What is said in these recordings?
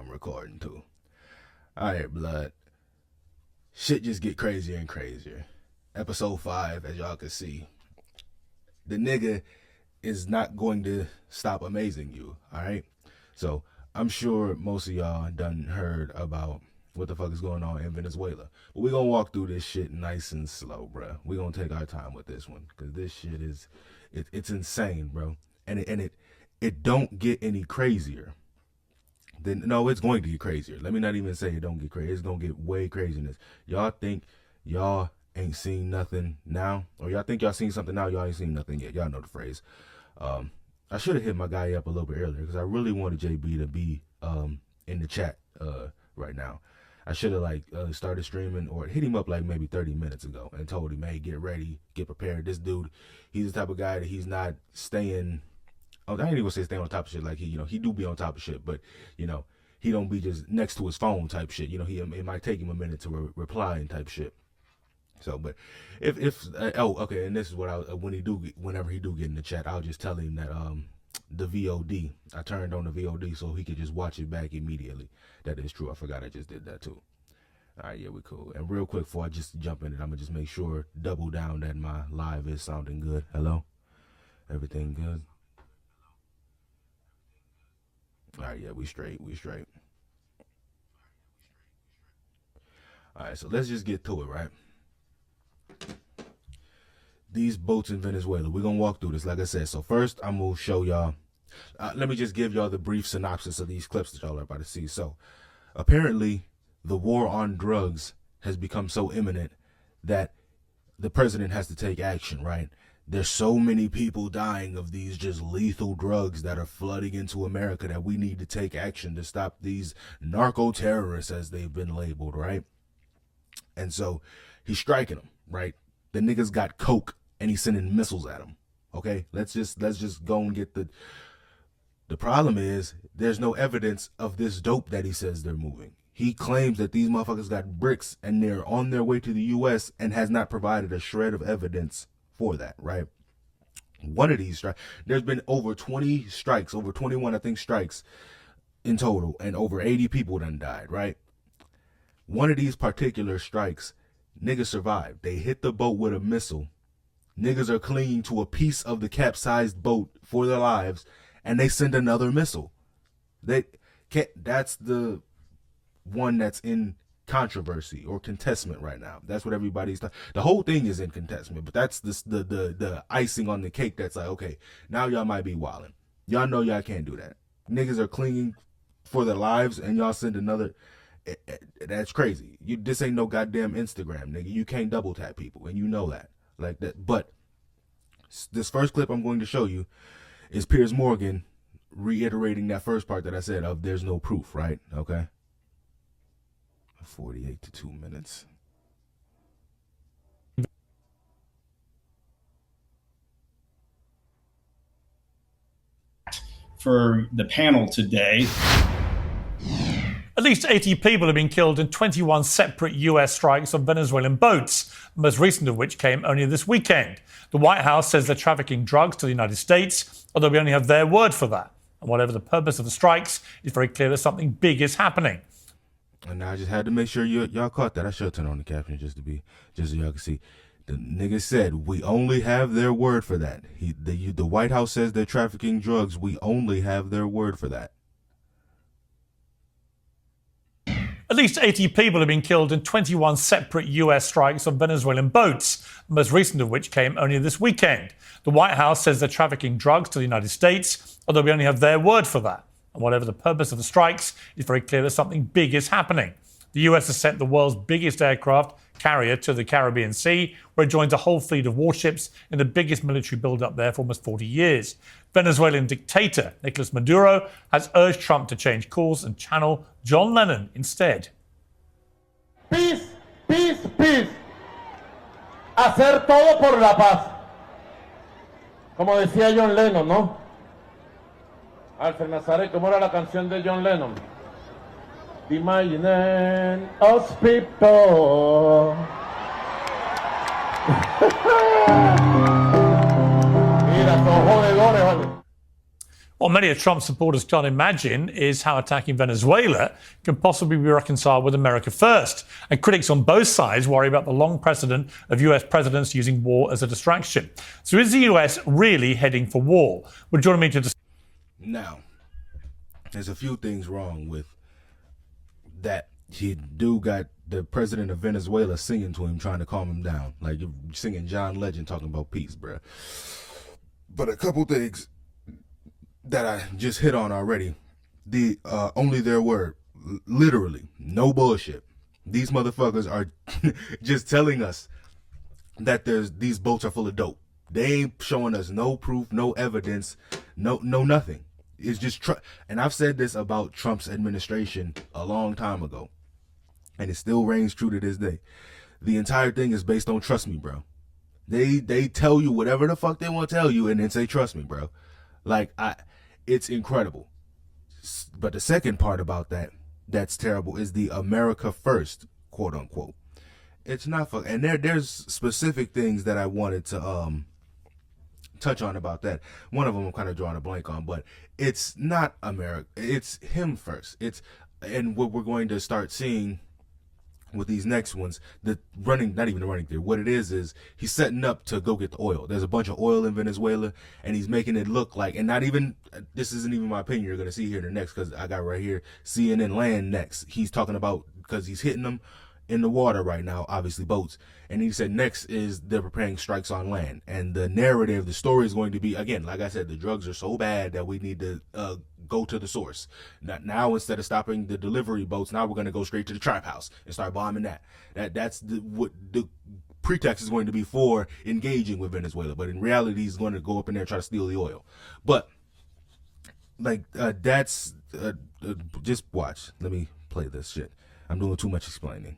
I'm recording too. All right, blood. Shit just get crazier and crazier. Episode 5, as y'all can see, the nigga is not going to stop amazing you, all right? So I'm sure most of y'all done heard about what the fuck is going on in Venezuela. But we're going to walk through this shit nice and slow, bro. We're going to take our time with this one because this shit is, it's insane, bro. And it don't get any crazier. Then no, it's going to get crazier. Let me not even say it don't get crazy. It's going to get way craziness. Y'all think y'all ain't seen nothing now? Or y'all think y'all seen something now? Y'all ain't seen nothing yet. Y'all know the phrase. I should have hit my guy up a little bit earlier because I really wanted JB to be in the chat right now. I should have started streaming or hit him up like maybe 30 minutes ago and told him, hey, get ready, get prepared. This dude, he's the type of guy that he's not staying. I ain't even gonna say staying on top of shit. Like he do be on top of shit, but he don't be just next to his phone type shit. It might take him a minute to reply and type shit. So, but okay, and this is what whenever he do get in the chat, I'll just tell him that the VOD, I turned on the VOD so he could just watch it back immediately. That is true. I forgot I just did that too. All right, yeah, we cool. And real quick before I just jump in it, I'm gonna just make sure, double down that my live is sounding good. Hello, everything good? All right, yeah, we straight. All right, so let's just get to it, right? These boats in Venezuela, we're going to walk through this, like I said. So first, I'm going to show y'all. Let me just give y'all the brief synopsis of these clips that y'all are about to see. So apparently, the war on drugs has become so imminent that the president has to take action, right? There's so many people dying of these just lethal drugs that are flooding into America that we need to take action to stop these narco-terrorists, as they've been labeled, right? And so he's striking them, right? The niggas got coke and he's sending missiles at them. Okay, let's just go and get the problem is there's no evidence of this dope that he says they're moving. He claims that these motherfuckers got bricks and they're on their way to the U.S. and has not provided a shred of evidence for that, right? One of these strikes, there's been over 20 strikes, over 21, I think, strikes in total, and over 80 people done died, right? One of these particular strikes, niggas survived. They hit the boat with a missile. Niggas are clinging to a piece of the capsized boat for their lives, and they send another missile. That's the one that's in controversy or contestment right now. That's what everybody's the whole thing is in contestment, but that's the icing on the cake. That's like, okay, now y'all might be wilding. Y'all know y'all can't do that. Niggas are clinging for their lives and y'all send another. That's crazy. This ain't no goddamn Instagram, nigga. You can't double tap people, and you know that. Like that. But this first clip I'm going to show you is Piers Morgan reiterating that first part that I said of there's no proof, right? Okay. 48 to 2 minutes. For the panel today. At least 80 people have been killed in 21 separate US strikes on Venezuelan boats, the most recent of which came only this weekend. The White House says they're trafficking drugs to the United States, although we only have their word for that. And whatever the purpose of the strikes, it's very clear that something big is happening. And I just had to make sure y'all caught that. I should turn on the caption just so y'all can see. The nigga said we only have their word for that. The White House says they're trafficking drugs. We only have their word for that. At least 80 people have been killed in 21 separate US strikes on Venezuelan boats, the most recent of which came only this weekend. The White House says they're trafficking drugs to the United States, although we only have their word for that. And whatever the purpose of the strikes, it's very clear that something big is happening. The US has sent the world's biggest aircraft carrier to the Caribbean Sea, where it joins a whole fleet of warships in the biggest military build-up there for almost 40 years. Venezuelan dictator Nicolas Maduro has urged Trump to change course and channel John Lennon instead. Peace, peace, peace. Hacer todo por la paz. Como decía John Lennon, ¿no? Alfred Nazaret, ¿cómo era la canción de John Lennon? Imagine us people. Mira, son jodedores, ¿vale? What many of Trump's supporters can't imagine is how attacking Venezuela can possibly be reconciled with America first. And critics on both sides worry about the long precedent of US presidents using war as a distraction. So is the US really heading for war? Well, joining me to discuss. Now, there's a few things wrong with that. He do got the president of Venezuela singing to him, trying to calm him down. Like you're singing John Legend talking about peace, bruh. But a couple things that I just hit on already. The only their word, literally, no bullshit. These motherfuckers are just telling us that these boats are full of dope. They ain't showing us no proof, no evidence, no nothing. It's just and I've said this about Trump's administration a long time ago, and it still reigns true to this day. The entire thing is based on trust me, bro. They tell you whatever the fuck they want to tell you, and then say trust me, bro. Like it's incredible. But the second part about that's terrible is the America first, quote unquote. It's not and there's specific things that I wanted to touch on about that. One of them I'm kind of drawing a blank on, but it's not America. It's him first. And what we're going to start seeing with these next ones, not even the running theory. What it is he's setting up to go get the oil. There's a bunch of oil in Venezuela, and he's making it look like, and not even, this isn't even my opinion, you're going to see here in the next, because I got right here, CNN Land next. He's talking about, because he's hitting them in the water right now, obviously boats, and he said next is they're preparing strikes on land, and the narrative, the story is going to be, again, like I said, the drugs are so bad that we need to go to the source. Now instead of stopping the delivery boats, now we're going to go straight to the trap house and start bombing that. That's what the pretext is going to be for engaging with Venezuela, but in reality he's going to go up in there and try to steal the oil. But like that's just watch. Let me play this shit. I'm doing too much explaining.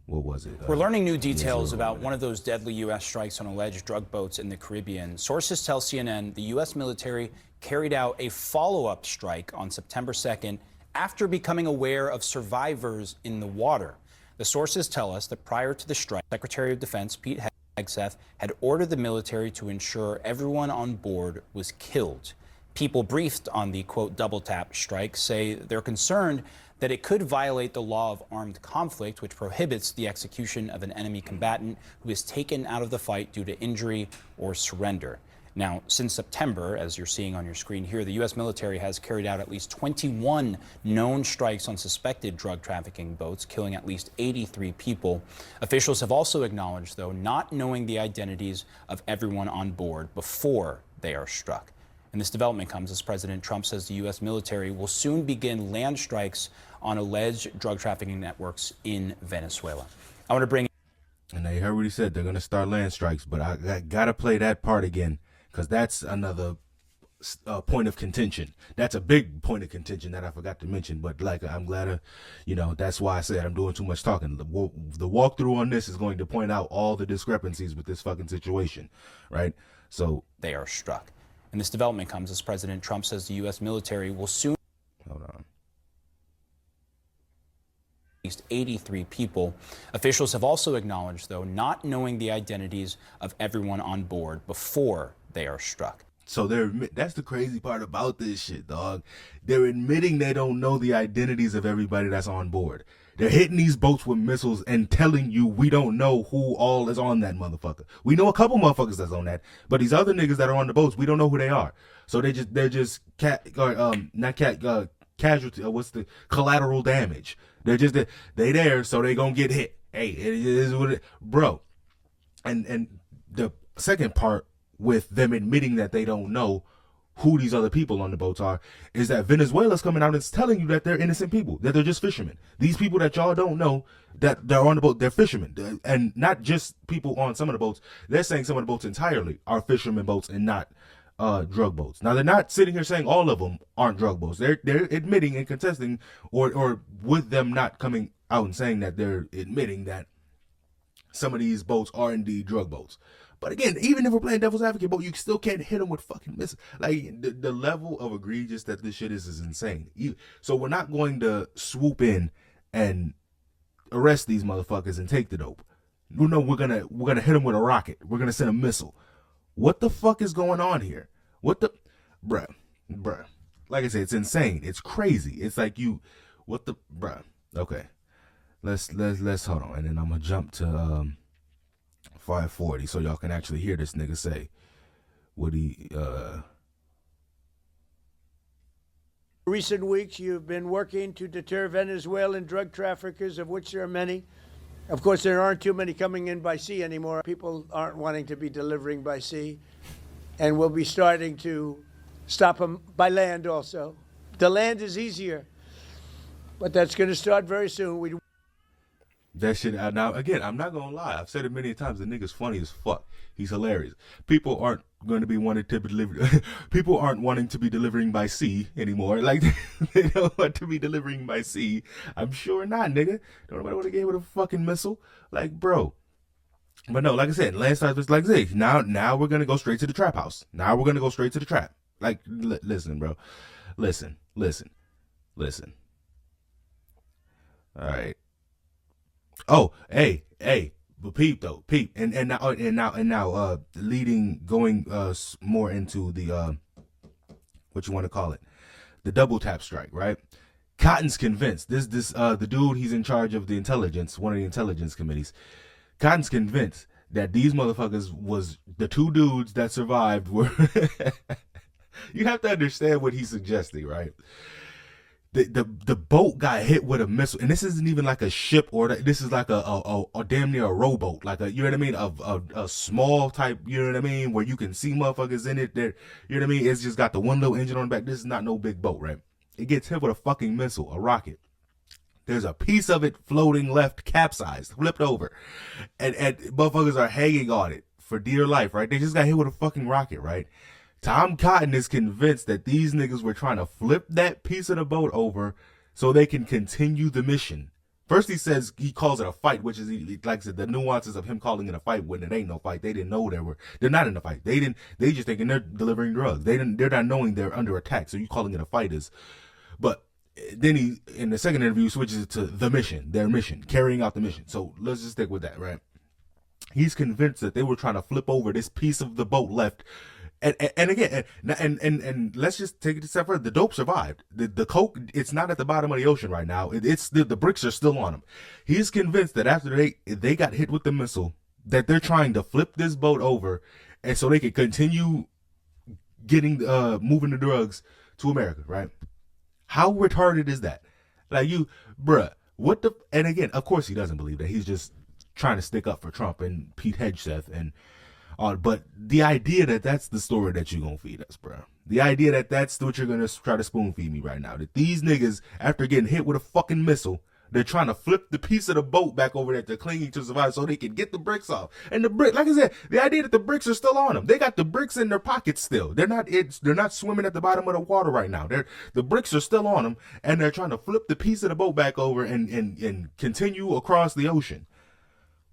What was it? We're learning new details about one of those deadly U.S. strikes on alleged drug boats in the Caribbean. Sources tell CNN the U.S. military carried out a follow-up strike on September 2nd after becoming aware of survivors in the water. The sources tell us that prior to the strike, Secretary of Defense Pete Hegseth had ordered the military to ensure everyone on board was killed. People briefed on the, quote, double tap strike say they're concerned that it could violate the law of armed conflict, which prohibits the execution of an enemy combatant who is taken out of the fight due to injury or surrender. Now, since September, as you're seeing on your screen here, the U.S. military has carried out at least 21 known strikes on suspected drug trafficking boats, killing at least 83 people. Officials have also acknowledged, though, not knowing the identities of everyone on board before they are struck. And this development comes as President Trump says the U.S. military will soon begin land strikes on alleged drug trafficking networks in Venezuela. I want to bring. And they heard what he said. They're going to start land strikes, but I got to play that part again, because that's another point of contention. That's a big point of contention that I forgot to mention, but like I'm glad that's why I said I'm doing too much talking. The walkthrough on this is going to point out all the discrepancies with this fucking situation, right? So they are struck. And this development comes as President Trump says the U.S. military will soon. Hold on. At least 83 people. Officials have also acknowledged, though, not knowing the identities of everyone on board before they are struck. So that's the crazy part about this shit, dog. They're admitting they don't know the identities of everybody that's on board. They're hitting these boats with missiles and telling you we don't know who all is on that motherfucker. We know a couple motherfuckers that's on that, but these other niggas that are on the boats, we don't know who they are. So they're just casualty. What's the collateral damage? They're just they there, so they gonna get hit. Hey, it is what it, bro. And the second part with them admitting that they don't know who these other people on the boats are is that Venezuela's coming out and telling you that they're innocent people, that they're just fishermen. These people that y'all don't know that they're on the boat, they're fishermen, and not just people on some of the boats. They're saying some of the boats entirely are fishermen boats and not drug boats. Now they're not sitting here saying all of them aren't drug boats. They're admitting and contesting, or with them not coming out and saying that, they're admitting that some of these boats are indeed drug boats. But again, even if we're playing devil's advocate, you still can't hit them with fucking missiles. Like the level of egregious that this shit is insane. So we're not going to swoop in and arrest these motherfuckers and take the dope. No, we're gonna hit them with a rocket. We're gonna send a missile. What the fuck is going on here? Bruh, bruh. Like I said, it's insane. It's crazy. It's like what the, bruh. Okay, let's hold on, and then I'm gonna jump to 540 so y'all can actually hear this nigga say what he. Recent weeks, you've been working to deter Venezuelan drug traffickers, of which there are many. Of course, there aren't too many coming in by sea anymore. People aren't wanting to be delivering by sea, and we'll be starting to stop them by land also. The land is easier, but that's going to start very soon. That shit. Now, again, I'm not gonna lie. I've said it many times. The nigga's funny as fuck. He's hilarious. People aren't going to be wanting to deliver. People aren't wanting to be delivering by sea anymore. Like they don't want to be delivering by sea. I'm sure not, nigga. Don't nobody want to get with a fucking missile. Like, bro. But no, like I said, landslide was like this. Now we're gonna go straight to the trap house. Now we're gonna go straight to the trap. Like, listen, bro. Listen. All right. Oh, hey, but peep, and now, going more into the what you want to call it, the double tap strike, right? Cotton's convinced the dude, he's in charge of the intelligence, one of the intelligence committees. Cotton's convinced that these motherfuckers was the two dudes that survived were. You have to understand what he's suggesting, right? The boat got hit with a missile, and this isn't even like a ship, or this is like a damn near a rowboat, like a, you know what I mean, a small type, you know what I mean, where you can see motherfuckers in it. There, you know what I mean. It's just got the one little engine on the back. This is not no big boat, right? It gets hit with a fucking missile, a rocket. There's a piece of it floating left, capsized, flipped over, and motherfuckers are hanging on it for dear life, right? They just got hit with a fucking rocket, right? Tom Cotton is convinced that these niggas were trying to flip that piece of the boat over so they can continue the mission. First he calls it a fight, which is, like I said, the nuances of him calling it a fight when it ain't no fight. They didn't know they're not in a fight. They just thinking they're delivering drugs. They're not knowing they're under attack. So you calling it a fight is, but then he, in the second interview, switches it to their mission, carrying out the mission. So let's just stick with that, right? He's convinced that they were trying to flip over this piece of the boat left. And again, and let's just take it a step further. The dope survived. The coke, it's not at the bottom of the ocean right now. It's the bricks are still on him. He's convinced that after they got hit with the missile, that they're trying to flip this boat over, and so they can continue getting moving the drugs to America. Right? How retarded is that? Like, bruh, what the? And again, of course he doesn't believe that. He's just trying to stick up for Trump and Pete Hegseth and. But the idea that that's the story that you're going to feed us, bro. The idea that that's what you're going to try to spoon feed me right now. That these niggas, after getting hit with a fucking missile, they're trying to flip the piece of the boat back over that they're clinging to survive so they can get the bricks off. And the brick, like I said, the idea that the bricks are still on them. They got the bricks in their pockets still. They're not swimming at the bottom of the water right now. The bricks are still on them, and they're trying to flip the piece of the boat back over and continue across the ocean.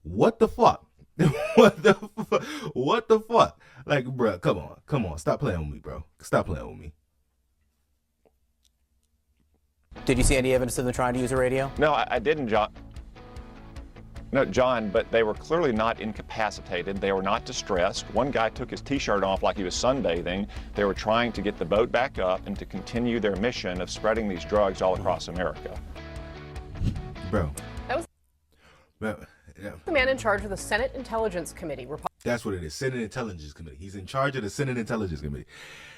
What the fuck? What the fuck? Like, bro, come on. Stop playing with me, bro. Stop playing with me. Did you see any evidence of them trying to use a radio? No, I didn't, John. No, John, but they were clearly not incapacitated. They were not distressed. One guy took his T-shirt off like he was sunbathing. They were trying to get the boat back up and to continue their mission of spreading these drugs all across America. Bro. That was the man in charge of the Senate Intelligence Committee. That's what it is, Senate Intelligence Committee. He's in charge of the Senate Intelligence Committee.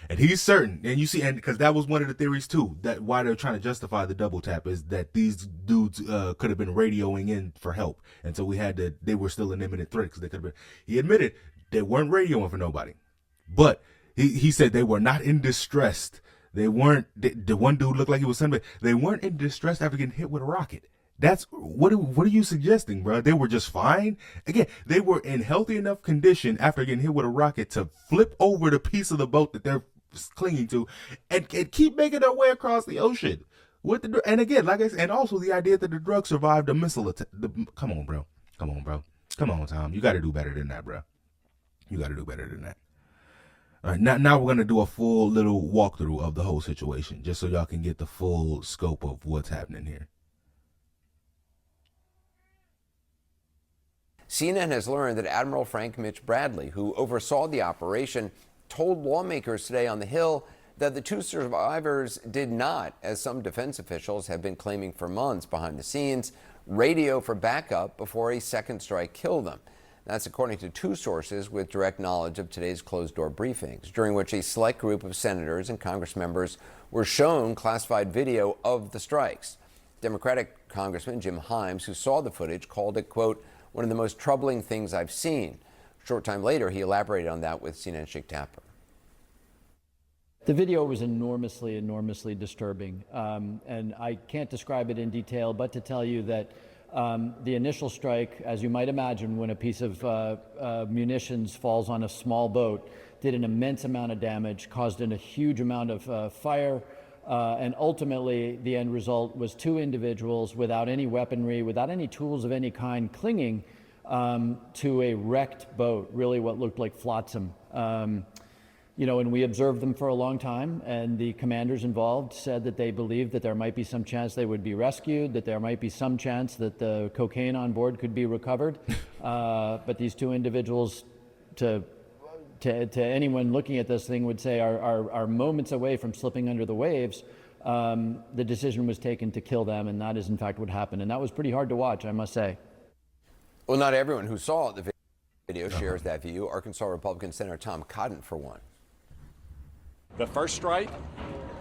And he's certain, and you see, and because that was one of the theories too, that why they're trying to justify the double tap is that these dudes could have been radioing in for help. And so they were still an imminent threat because they could have been, he admitted they weren't radioing for nobody. But he said they were not in distress. They weren't, the one dude looked like he was somebody. They weren't in distress after getting hit with a rocket. That's what are you suggesting, bro? They were just fine. Again, they were in healthy enough condition after getting hit with a rocket to flip over the piece of the boat that they're clinging to and keep making their way across the ocean. And again, like I said, and also the idea that the drug survived a missile attack. Come on, bro. Come on, Tom. You got to do better than that, bro. You got to do better than that. All right, now we're gonna do a full little walkthrough of the whole situation, just so y'all can get the full scope of what's happening here. CNN has learned that Admiral Frank Mitch Bradley, who oversaw the operation, told lawmakers today on the Hill that the two survivors did not, as some defense officials have been claiming for months behind the scenes, radio for backup before a second strike killed them. That's according to two sources with direct knowledge of today's closed-door briefings, during which a select group of senators and Congress members were shown classified video of the strikes. Democratic Congressman Jim Himes, who saw the footage, called it, quote, one of the most troubling things I've seen. A short time later, he elaborated on that with CNN's Jake Tapper. The video was enormously disturbing, and I can't describe it in detail, but to tell you that the initial strike, as you might imagine, when a piece of munitions falls on a small boat, did an immense amount of damage, caused a huge amount of fire, and ultimately the end result was two individuals without any weaponry, without any tools of any kind, clinging to a wrecked boat, really what looked like flotsam. You know, and we observed them for a long time, and the commanders involved said that they believed that there might be some chance they would be rescued, that there might be some chance that the cocaine on board could be recovered. But these two individuals, to anyone looking at this thing, would say are moments away from slipping under the waves. The decision was taken to kill them, and that is in fact what happened. And that was pretty hard to watch, I must say. Well, not everyone who saw the video shares that view. Arkansas Republican Senator Tom Cotton, for one. The first strike,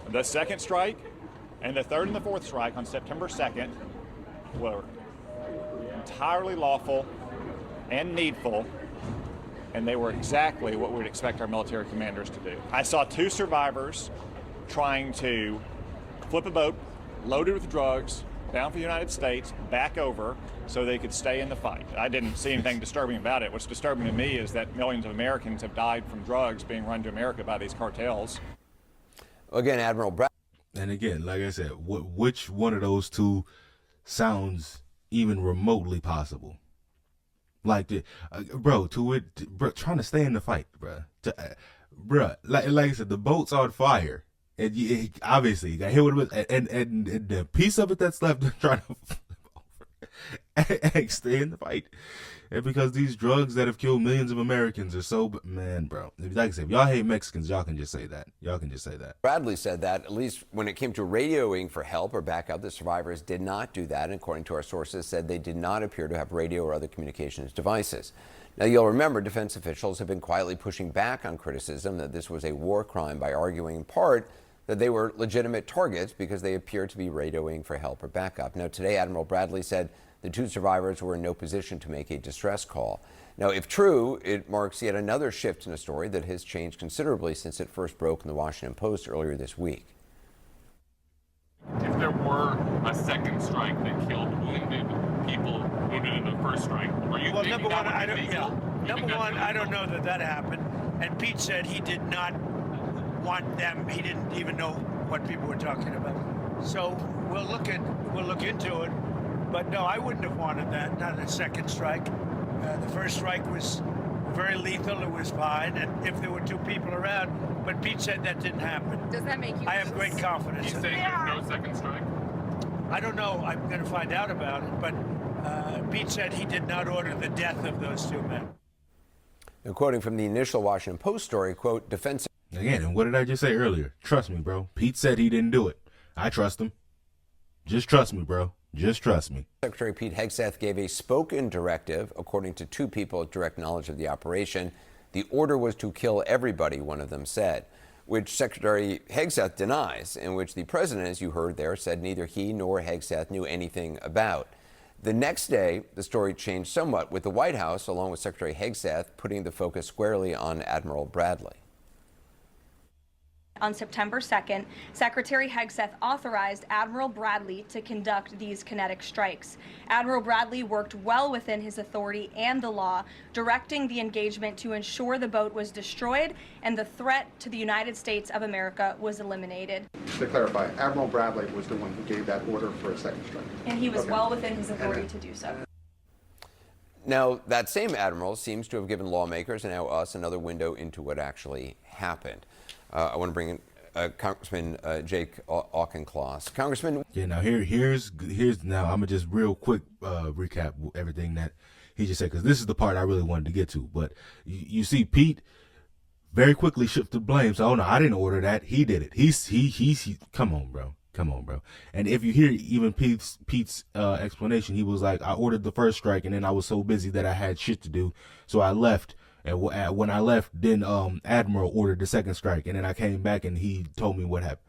the second strike, and the third and the fourth strike on September 2nd were entirely lawful and needful, and they were exactly what we would expect our military commanders to do. I saw two survivors trying to flip a boat loaded with drugs bound for the United States back over so they could stay in the fight. I didn't see anything disturbing about it. What's disturbing to me is that millions of Americans have died from drugs being run to America by these cartels. Again, Admiral Brad. And again, like I said, which one of those two sounds even remotely possible? Like, bro, trying to stay in the fight, bro. Like I said, the boat's on fire. And obviously, you got hit with it, and the piece of it that's left trying to flip over and stay in the fight. And because these drugs that have killed millions of Americans are so, man, bro. Like I said, if y'all hate Mexicans, y'all can just say that. Y'all can just say that. Bradley said that, at least when it came to radioing for help or backup, the survivors did not do that. And according to our sources, said they did not appear to have radio or other communications devices. Now, you'll remember defense officials have been quietly pushing back on criticism that this was a war crime by arguing in part that they were legitimate targets because they appeared to be radioing for help or backup. Now, today, Admiral Bradley said the two survivors were in no position to make a distress call. Now, if true, it marks yet another shift in a story that has changed considerably since it first broke in the Washington Post earlier this week. If there were a second strike that killed wounded people wounded in the first strike, are you Well, thinking number one, that I would be don't. legal? Yeah. Number one, I don't know that happened. And Pete said he did not want them. He didn't even know what people were talking about. So we'll look into it. But no, I wouldn't have wanted that. Not a second strike. The first strike was very lethal. It was fine, and if there were two people around. But Pete said that didn't happen. Does that make you? I have great confidence. He's in saying it. there's no second strike? I don't know. I'm going to find out about it. But Pete said he did not order the death of those two men. And quoting from the initial Washington Post story, quote, defense. Again, and what did I just say earlier? Trust me, bro. Pete said he didn't do it. I trust him. Just trust me, bro. Just trust me. Secretary Pete Hegseth gave a spoken directive, according to two people with direct knowledge of the operation. The order was to kill everybody, one of them said, which Secretary Hegseth denies, and which the president, as you heard there, said neither he nor Hegseth knew anything about. The next day, the story changed somewhat, with the White House, along with Secretary Hegseth, putting the focus squarely on Admiral Bradley. On September 2nd, Secretary Hegseth authorized Admiral Bradley to conduct these kinetic strikes. Admiral Bradley worked well within his authority and the law, directing the engagement to ensure the boat was destroyed and the threat to the United States of America was eliminated. To clarify, Admiral Bradley was the one who gave that order for a second strike. And he was well within his authority to do so. Now, that same admiral seems to have given lawmakers and now us another window into what actually happened. I want to bring in Congressman Jake Auchincloss. Congressman. Yeah, now here's now I'm gonna just real quick recap everything that he just said, because this is the part I really wanted to get to. But you see, Pete, very quickly shifted blame. So, oh no, I didn't order that. He did it. He come on, bro. Come on, bro. And if you hear even Pete's explanation, he was like, I ordered the first strike and then I was so busy that I had shit to do. So I left. And when I left, then Admiral ordered the second strike. And then I came back and he told me what happened.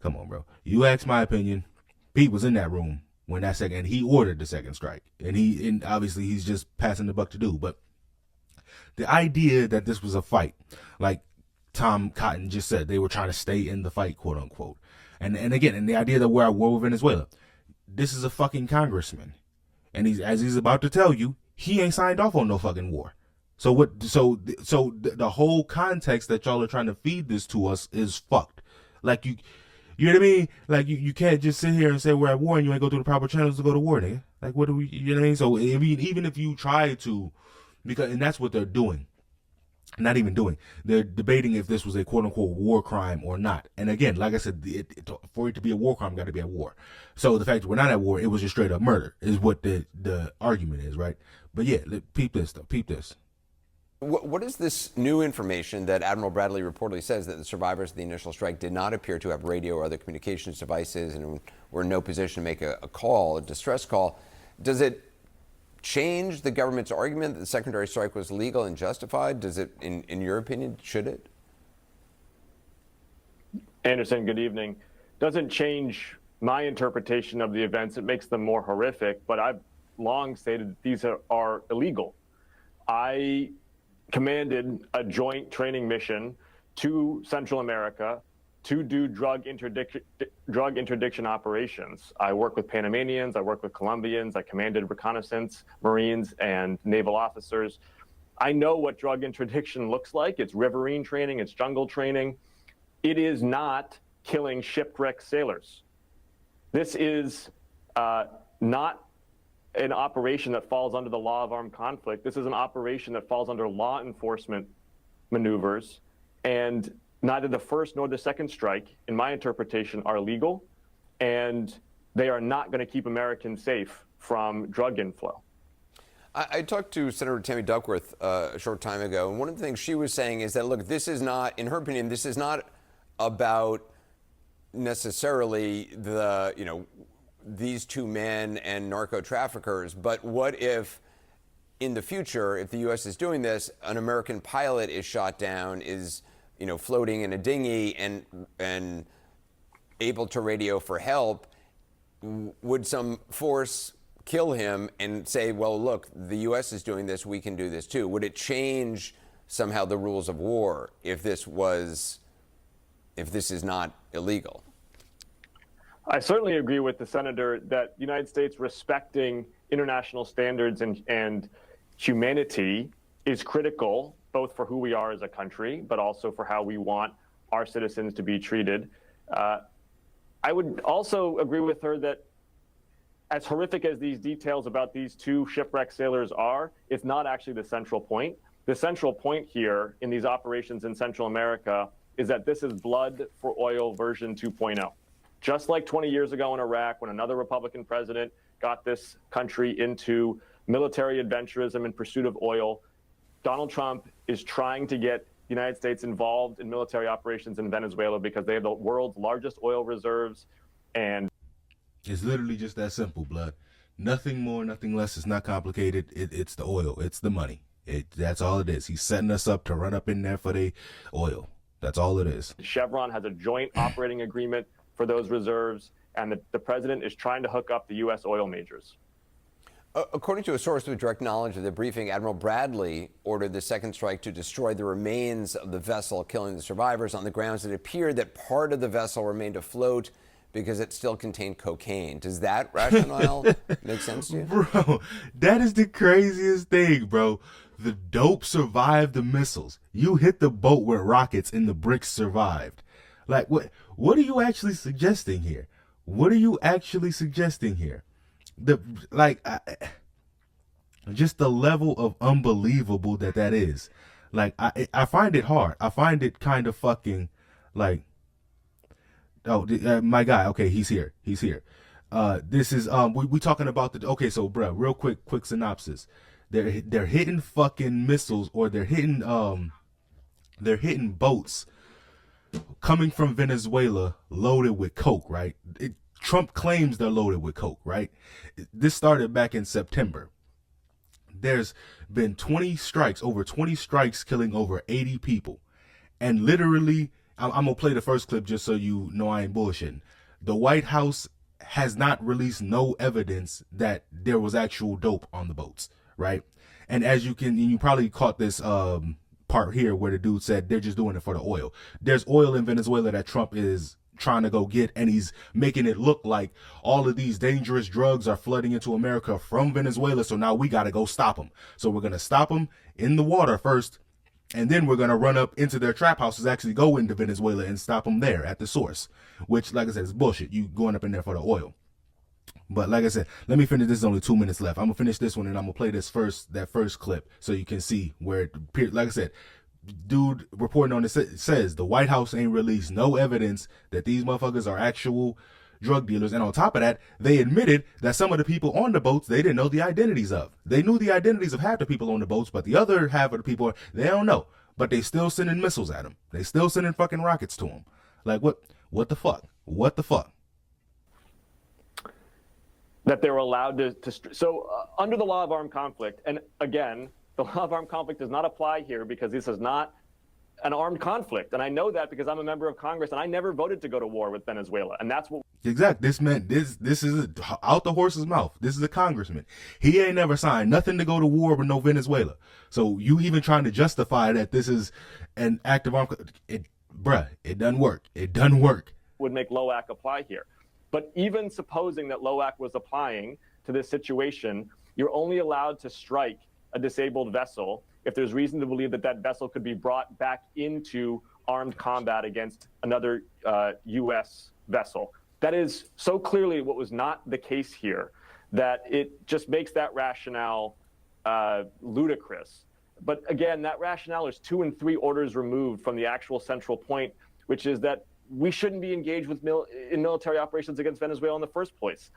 Come on, bro. You asked my opinion. Pete was in that room when that second, and he ordered the second strike. And obviously he's just passing the buck to do. But the idea that this was a fight, like Tom Cotton just said, they were trying to stay in the fight, quote unquote. And the idea that we're at war with Venezuela, this is a fucking congressman. And he's about to tell you, he ain't signed off on no fucking war. So what? So the whole context that y'all are trying to feed this to us is fucked. Like you know what I mean? Like you can't just sit here and say we're at war and you ain't go through the proper channels to go to war, nigga. Like what do we? You know what I mean? So even if you try to, and that's what they're doing. Not even doing. They're debating if this was a quote unquote war crime or not. And again, like I said, for it to be a war crime, got to be at war. So the fact that we're not at war, it was just straight up murder, is what the argument is, right? But yeah, peep this though. Peep this. What is this new information that Admiral Bradley reportedly says that the survivors of the initial strike did not appear to have radio or other communications devices and were in no position to make a call, a distress call? Does it change the government's argument that the secondary strike was legal and justified? Does it, in your opinion, should it? Anderson, good evening. Doesn't change my interpretation of the events. It makes them more horrific, but I've long stated that these are illegal. I commanded a joint training mission to Central America to do drug interdiction operations. I work with Panamanians, I work with Colombians, I commanded reconnaissance, Marines, and naval officers. I know what drug interdiction looks like. It's riverine training, it's jungle training. It is not killing shipwrecked sailors. This is not an operation that falls under the law of armed conflict. This is an operation that falls under law enforcement maneuvers, and neither the first nor the second strike, in my interpretation, are legal, and they are not going to keep Americans safe from drug inflow. I talked to Senator Tammy Duckworth a short time ago, and one of the things she was saying is that, look, this is not, in her opinion, this is not about necessarily these two men and narco traffickers, but what if in the future, if the U.S. is doing this, an American pilot is shot down, is floating in a dinghy and able to radio for help, would some force kill him and say, well, look, the U.S. is doing this, we can do this too? Would it change somehow the rules of war if this is not illegal? I certainly agree with the senator that the United States respecting international standards and humanity is critical, both for who we are as a country, but also for how we want our citizens to be treated. I would also agree with her that as horrific as these details about these two shipwrecked sailors are, it's not actually the central point. The central point here in these operations in Central America is that this is blood for oil version 2.0. Just like 20 years ago in Iraq, when another Republican president got this country into military adventurism in pursuit of oil, Donald Trump is trying to get the United States involved in military operations in Venezuela because they have the world's largest oil reserves. And it's literally just that simple, blood. Nothing more, nothing less. It's not complicated. It's the oil. It's the money. That's all it is. He's setting us up to run up in there for the oil. That's all it is. Chevron has a joint operating agreement for those reserves, and the president is trying to hook up the U.S. oil majors. According to a source with direct knowledge of the briefing, Admiral Bradley ordered the second strike to destroy the remains of the vessel, killing the survivors on the grounds it appeared that part of the vessel remained afloat because it still contained cocaine. Does that rationale make sense to you? Bro, that is the craziest thing, bro. The dope survived the missiles. You hit the boat with rockets and the bricks survived. Like, what are you actually suggesting here? What are you actually suggesting here? Just the level of unbelievable that is. Like, I find it hard. I find it kind of fucking, like, oh, my guy, okay, he's here. This is, we talking about okay, so, bro, real quick synopsis. They're hitting fucking missiles, or they're hitting, they're hitting boats coming from Venezuela loaded with coke, right? Trump claims they're loaded with coke, right? This started back in September. There's been 20 strikes, over 20 strikes, killing over 80 people. And literally, I'm going to play the first clip just so you know I ain't bullshitting. The White House has not released no evidence that there was actual dope on the boats, right? And as you probably caught this part here where the dude said they're just doing it for the oil. There's oil in Venezuela that Trump is trying to go get, and he's making it look like all of these dangerous drugs are flooding into America from Venezuela, so now we got to go stop them. So we're going to stop them in the water first, and then we're going to run up into their trap houses, actually go into Venezuela and stop them there at the source, which, like I said, is bullshit. You going up in there for the oil. But like I said, let me finish. This is only 2 minutes left. I'm going to finish this one, and I'm going to play that first clip so you can see where it appeared. Like I said, dude reporting on it says the White House ain't released no evidence that these motherfuckers are actual drug dealers. And on top of that, they admitted that some of the people on the boats, they didn't know the identities of. They knew the identities of half the people on the boats, but the other half of the people, they don't know. But they still sending missiles at them. They still sending fucking rockets to them. Like, what the fuck? What the fuck? That they were allowed under the law of armed conflict, and again, the law of armed conflict does not apply here because this is not an armed conflict. And I know that because I'm a member of Congress and I never voted to go to war with Venezuela. And that's what. Exactly. This is out the horse's mouth. This is a congressman. He ain't never signed nothing to go to war with no Venezuela. So you even trying to justify that this is an act of armed, it doesn't work. It doesn't work. Would make LOAC apply here. But even supposing that LOAC was applying to this situation, you're only allowed to strike a disabled vessel if there's reason to believe that that vessel could be brought back into armed combat against another U.S. vessel. That is so clearly what was not the case here that it just makes that rationale ludicrous. But again, that rationale is 2 and 3 orders removed from the actual central point, which is that we shouldn't be engaged in military operations against Venezuela in the first place.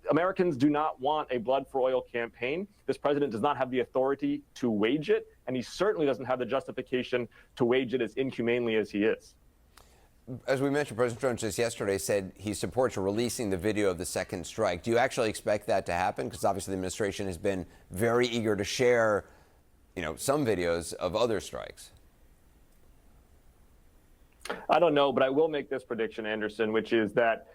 Americans do not want a blood for oil campaign. This president does not have the authority to wage it, and he certainly doesn't have the justification to wage it as inhumanely as he is. As we mentioned, President Trump just yesterday said he supports releasing the video of the second strike. Do you actually expect that to happen? Because obviously the administration has been very eager to share, some videos of other strikes. I don't know, but I will make this prediction, Anderson, which is that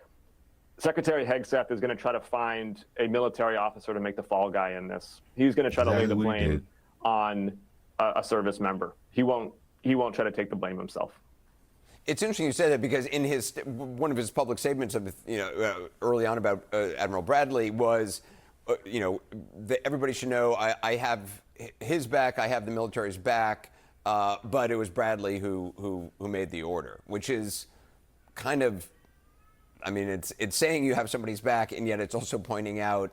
Secretary Hegseth is going to try to find a military officer to make the fall guy in this. He's going to try to lay the blame on a service member. He won't try to take the blame himself. It's interesting you say that because in one of his public statements of early on about Admiral Bradley was, everybody should know I have his back, I have the military's back. But it was Bradley who made the order, which is kind of, it's saying you have somebody's back, and yet it's also pointing out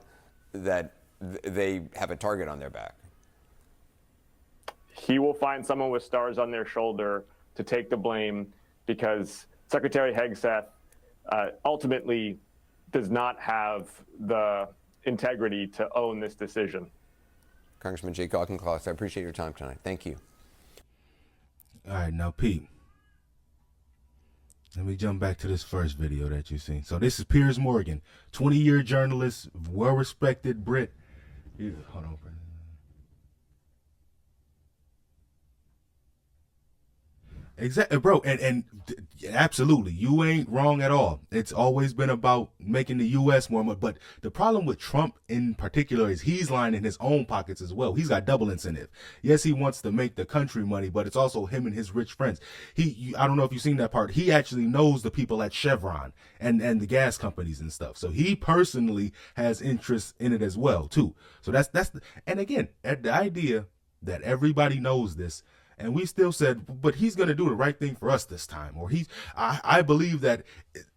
that they have a target on their back. He will find someone with stars on their shoulder to take the blame because Secretary Hegseth ultimately does not have the integrity to own this decision. Congressman Jake Auchincloss, I appreciate your time tonight. Thank you. All right, now, Pete, let me jump back to this first video that you've seen. So this is Piers Morgan, 20-year journalist, well-respected Brit. Hold on, Brit. Exactly, bro, and absolutely, you ain't wrong at all. It's always been about making the U.S. more, but the problem with Trump in particular is he's lining his own pockets as well. He's got double incentive. Yes, he wants to make the country money, but it's also him and his rich friends. I don't know if you've seen that part. He actually knows the people at Chevron and the gas companies and stuff. So he personally has interest in it as well too. So and again, the idea that everybody knows this. And we still said, but he's going to do the right thing for us this time. Or I believe that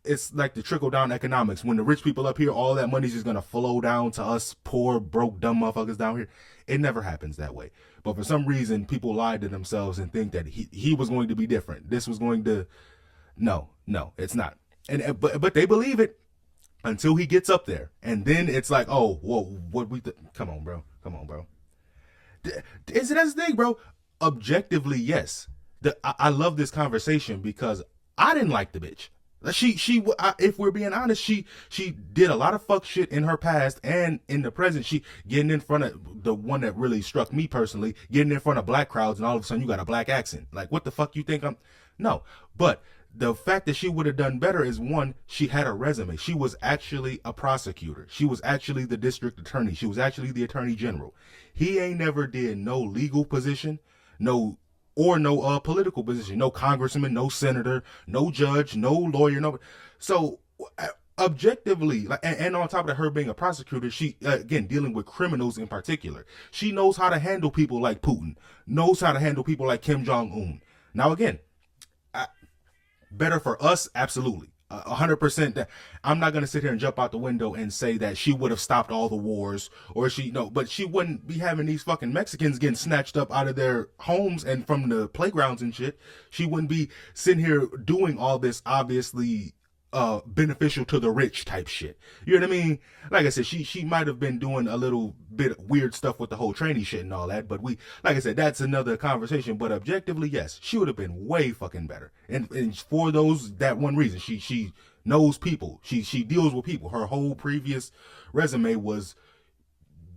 it's like the trickle down economics. When the rich people up here, all that money's just going to flow down to us poor, broke, dumb motherfuckers down here. It never happens that way. But for some reason, people lie to themselves and think that he was going to be different. This was going to, no, it's not. But they believe it until he gets up there. And then it's like, oh, whoa, come on, bro. Is it as thing, bro? Objectively, yes. I love this conversation because I didn't like the bitch. If we're being honest, she did a lot of fuck shit in her past and in the present. She getting in front of the one that really struck me personally, getting in front of black crowds, and all of a sudden you got a black accent. Like, what the fuck you think I'm? No, but the fact that she would have done better is, one, she had a resume. She was actually a prosecutor. She was actually the district attorney. She was actually the attorney general. He ain't never did no legal position, no political position, no congressman, no senator, no judge, no lawyer, no. So objectively, and on top of that, her being a prosecutor, she again dealing with criminals in particular. She knows how to handle people like Putin, knows how to handle people like Kim Jong-un. Now again, better for us, absolutely. 100%. I'm not going to sit here and jump out the window and say that she would have stopped all the wars, or but she wouldn't be having these fucking Mexicans getting snatched up out of their homes and from the playgrounds and shit. She wouldn't be sitting here doing all this obviously beneficial to the rich type shit. You know what I mean? Like I said, she might have been doing a little bit of weird stuff with the whole training shit and all that, but like I said, that's another conversation. But objectively, yes, she would have been way fucking better. And for that one reason, she knows people. She deals with people. Her whole previous resume was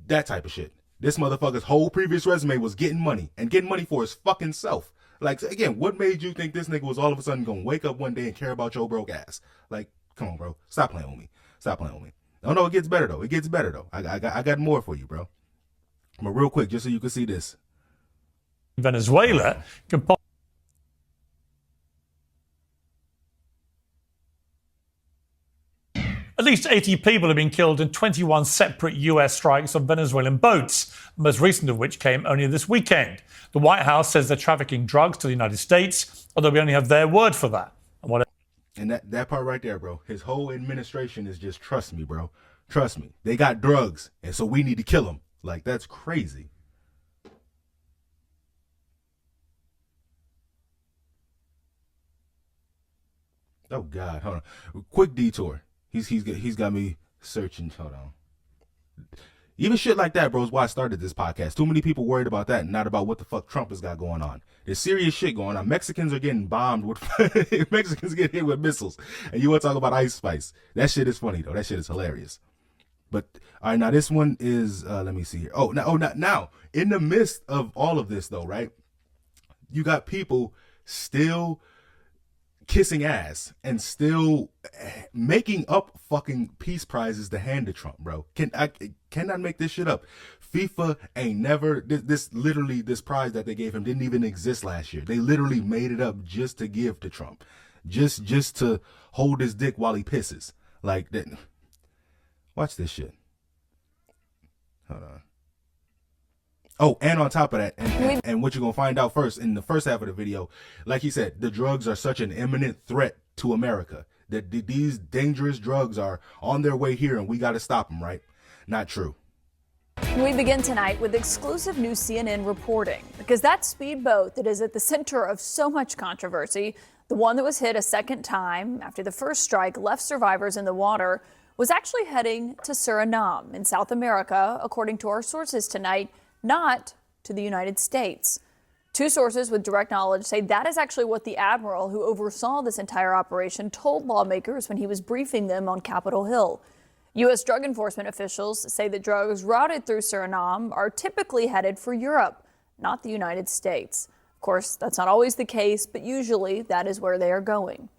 that type of shit. This motherfucker's whole previous resume was getting money, and getting money for his fucking self. Like, again, what made you think this nigga was all of a sudden gonna wake up one day and care about your broke ass? Like, come on, bro. Stop playing with me. Stop playing with me. Oh, no, it gets better, though. It gets better, though. I got more for you, bro. But real quick, just so you can see this. Venezuela can At least 80 people have been killed in 21 separate U.S. strikes on Venezuelan boats, the most recent of which came only this weekend. The White House says they're trafficking drugs to the United States, although we only have their word for that. And that part right there, bro, his whole administration is just, trust me, bro. Trust me. They got drugs, and so we need to kill them. Like, that's crazy. Oh, God. Hold on. Quick detour. He's got me searching. Hold on. Even shit like that, bro, is why I started this podcast. Too many people worried about that and not about what the fuck Trump has got going on. There's serious shit going on. Mexicans are getting bombed with Mexicans get hit with missiles. And you want to talk about Ice Spice. That shit is funny, though. That shit is hilarious. But all right, now this one is let me see here. Now, in the midst of all of this, though, right? You got people still kissing ass and still making up fucking peace prizes to hand to Trump, bro. Cannot make this shit up. FIFA ain't never this prize that they gave him didn't even exist last year. They literally made it up just to give to Trump, just to hold his dick while he pisses. Like that. Watch this shit. Hold on. Oh, and on top of that, and what you're going to find out first in the first half of the video, like he said, the drugs are such an imminent threat to America that these dangerous drugs are on their way here and we got to stop them, right? Not true. We begin tonight with exclusive new CNN reporting because that speedboat that is at the center of so much controversy, the one that was hit a second time after the first strike left survivors in the water, was actually heading to Suriname in South America, according to our sources tonight, not to the United States. Two sources with direct knowledge say that is actually what the admiral who oversaw this entire operation told lawmakers when he was briefing them on Capitol Hill. U.S. drug enforcement officials say that drugs routed through Suriname are typically headed for Europe, not the United States. Of course, that's not always the case, but usually that is where they are going.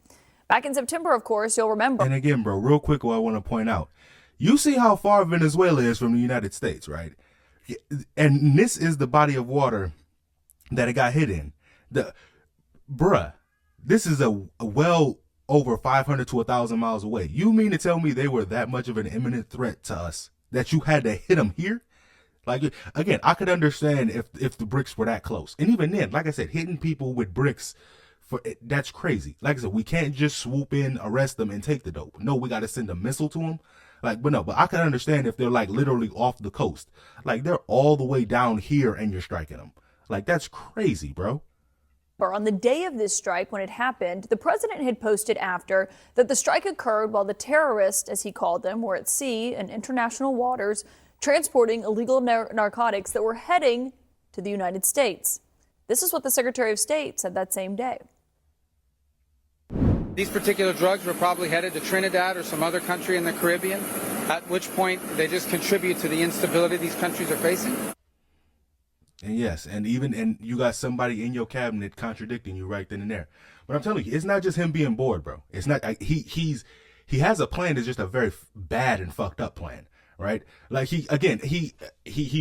Back in September, of course, you'll remember. And again, bro, real quick, what I want to point out, you see how far Venezuela is from the United States, right? And this is the body of water that it got hit in. This is a well over 500 to 1,000 miles away. You mean to tell me they were that much of an imminent threat to us that you had to hit them here? Like, again, I could understand if the bricks were that close. And even then, like I said, hitting people with bricks, that's crazy. Like I said, we can't just swoop in, arrest them, and take the dope. No, we got to send a missile to them. But I can understand if they're like literally off the coast. Like they're all the way down here and you're striking them. Like that's crazy, bro. On the day of this strike, when it happened, the president had posted after that the strike occurred while the terrorists, as he called them, were at sea in international waters transporting illegal narcotics that were heading to the United States. This is what the Secretary of State said that same day. These particular drugs were probably headed to Trinidad or some other country in the Caribbean, at which point they just contribute to the instability these countries are facing. And yes, and you got somebody in your cabinet contradicting you right then and there. But I'm telling you, it's not just him being bored, bro. It's not. He has a plan. It's just a very bad and fucked up plan, right? Like he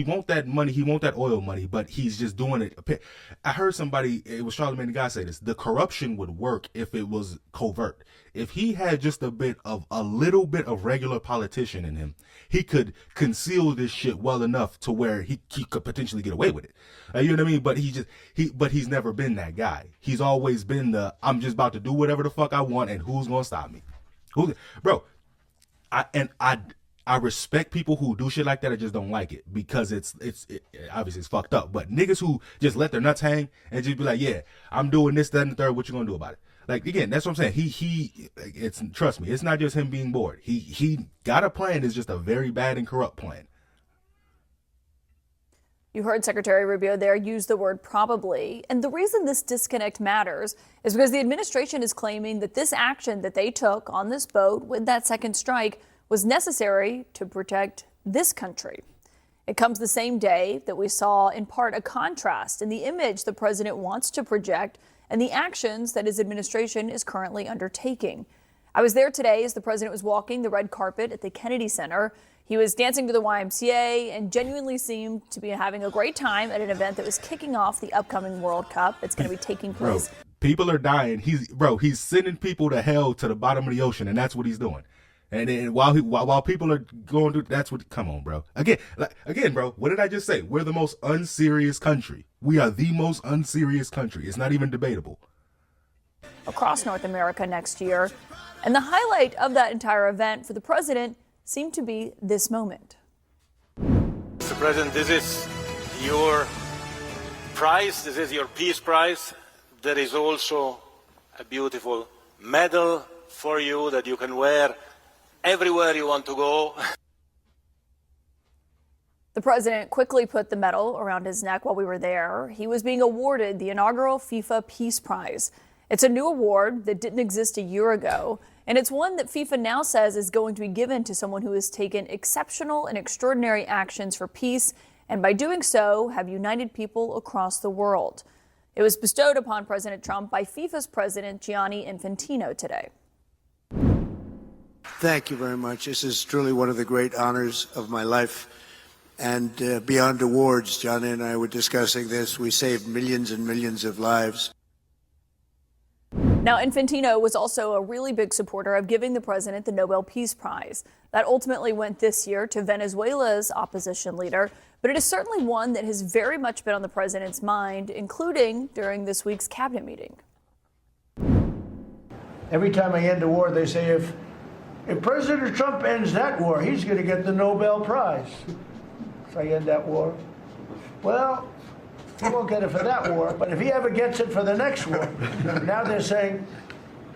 want that money. He want that oil money, but he's just doing it. I heard somebody, it was Charlamagne the Guy, say this: the corruption would work if it was covert. If he had just a little bit of regular politician in him, he could conceal this shit well enough to where he could potentially get away with it. You know what I mean? But he's never been that guy. He's always been I'm just about to do whatever the fuck I want, and who's gonna stop me? Bro, I respect people who do shit like that. I just don't like it because it's obviously it's fucked up. But niggas who just let their nuts hang and just be like, yeah, I'm doing this, that, and the third. What you gonna do about it? Like, again, that's what I'm saying. Trust me, it's not just him being bored. He got a plan. It's just a very bad and corrupt plan. You heard Secretary Rubio there use the word probably. And the reason this disconnect matters is because the administration is claiming that this action that they took on this boat with that second strike was necessary to protect this country. It comes the same day that we saw, in part, a contrast in the image the president wants to project and the actions that his administration is currently undertaking. I was there today as the president was walking the red carpet at the Kennedy Center. He was dancing to the YMCA and genuinely seemed to be having a great time at an event that was kicking off the upcoming World Cup. It's going to be taking place. Bro, people are dying. He's sending people to hell, to the bottom of the ocean, and that's what he's doing. And then while people are going through, that's what. Come on, bro. Again, bro. What did I just say? We're the most unserious country. We are the most unserious country. It's not even debatable. Across North America next year, and the highlight of that entire event for the president seemed to be this moment. Mr. President, this is your prize. This is your Peace Prize. There is also a beautiful medal for you that you can wear everywhere you want to go. The president quickly put the medal around his neck while we were there. He was being awarded the inaugural FIFA Peace Prize. It's a new award that didn't exist a year ago, and it's one that FIFA now says is going to be given to someone who has taken exceptional and extraordinary actions for peace, and by doing so, have united people across the world. It was bestowed upon President Trump by FIFA's president, Gianni Infantino, today. Thank you very much. This is truly one of the great honors of my life. And beyond awards, Johnny and I were discussing this. We saved millions and millions of lives. Now, Infantino was also a really big supporter of giving the president the Nobel Peace Prize. That ultimately went this year to Venezuela's opposition leader, but it is certainly one that has very much been on the president's mind, including during this week's cabinet meeting. Every time I end a war, they say if President Trump ends that war, he's going to get the Nobel Prize. If I end that war, well, he won't get it for that war, but if he ever gets it for the next war, now they're saying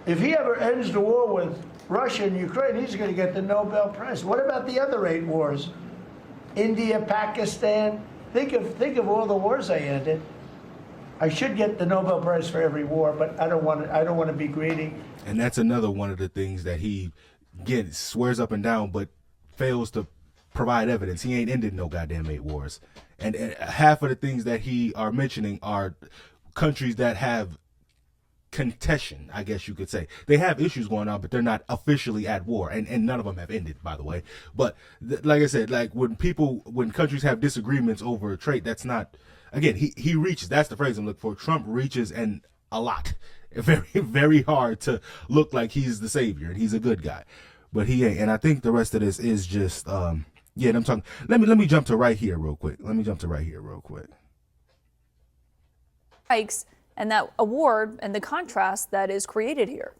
if he ever ends the war with Russia and Ukraine, he's going to get the Nobel Prize. What about the other 8 wars? India, Pakistan. Think of all the wars I ended. I should get the Nobel Prize for every war, but I don't want to be greedy. And that's another one of the things that he swears up and down, but fails to provide evidence. He ain't ended no goddamn 8 wars. And half of the things that he are mentioning are countries that have contention, I guess you could say. They have issues going on, but they're not officially at war. And none of them have ended, by the way. But like I said, like when countries have disagreements over a trait, that's not, again, he reaches, that's the phrase I'm looking for. Trump reaches and a lot. Very, very hard to look like he's the savior and he's a good guy. But he ain't. And I think the rest of this is just, I'm talking. Let me jump to right here real quick. Strikes and that award and the contrast that is created here.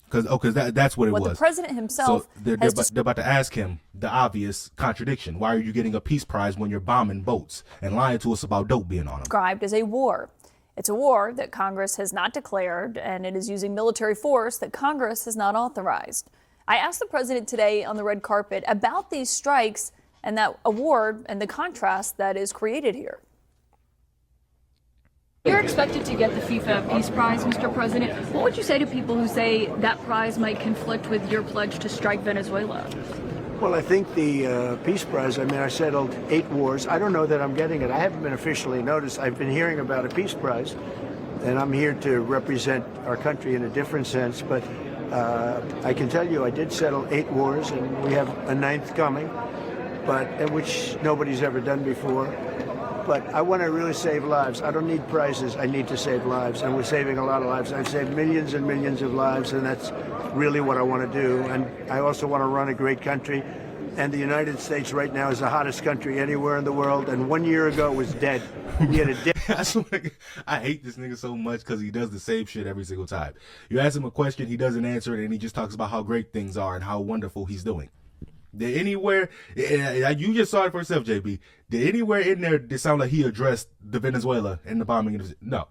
Because that's what it was. The president himself. So they're about to ask him the obvious contradiction. Why are you getting a peace prize when you're bombing boats and lying to us about dope being on them? Described as a war. It's a war that Congress has not declared, and it is using military force that Congress has not authorized. I asked the president today on the red carpet about these strikes and that award and the contrast that is created here. You're expected to get the FIFA Peace Prize, Mr. President. What would you say to people who say that prize might conflict with your pledge to strike Venezuela? Well, I think the Peace Prize, I mean, I settled 8 wars. I don't know that I'm getting it. I haven't been officially noticed. I've been hearing about a Peace Prize, and I'm here to represent our country in a different sense. But I can tell you I did settle 8 wars, and we have a 9th coming, but which nobody's ever done before. But I want to really save lives. I don't need prizes. I need to save lives, and we're saving a lot of lives. I've saved millions and millions of lives, and that's really what I want to do. And I also want to run a great country. And the United States right now is the hottest country anywhere in the world. And 1 year ago it was dead. We had a dead. I hate this nigga so much because he does the same shit every single time. You ask him a question, he doesn't answer it, and he just talks about how great things are and how wonderful he's doing. Did anywhere, you just saw it for yourself, JB. Did anywhere in there did sound like he addressed the Venezuela and the bombing? No,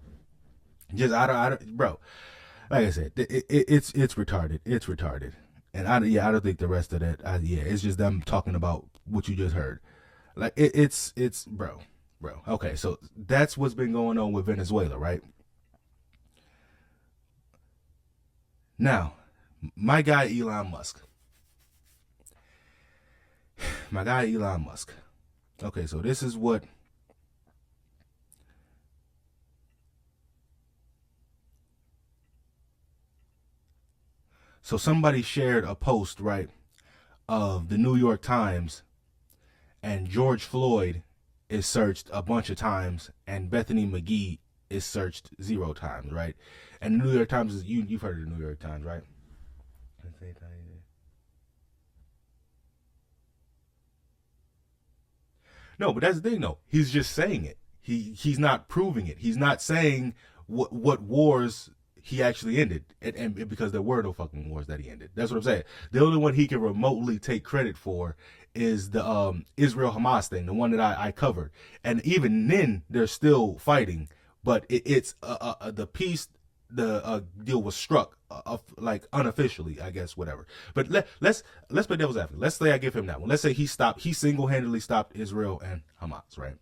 just I don't, bro. Like I said, it's retarded. It's retarded, and I don't think the rest of that. It's just them talking about what you just heard. Like it's bro. Okay, so that's what's been going on with Venezuela, right? Now, my guy Elon Musk. My guy Elon Musk. Okay, so this is what so somebody shared a post, right, of the New York Times, and George Floyd is searched a bunch of times, and Bethany McGee is searched 0 times, right? And the New York Times is you've heard of the New York Times, right? No, but that's the thing, though. He's just saying it. He's not proving it. He's not saying what wars he actually ended, and because there were no fucking wars that he ended. That's what I'm saying. The only one he can remotely take credit for is the Israel-Hamas thing, the one that I covered. And even then, they're still fighting, but it's the peace, the deal was struck like unofficially, I guess, whatever. But let's play devil's advocate. Let's say I give him that one. Let's say he single-handedly stopped Israel and Hamas, right?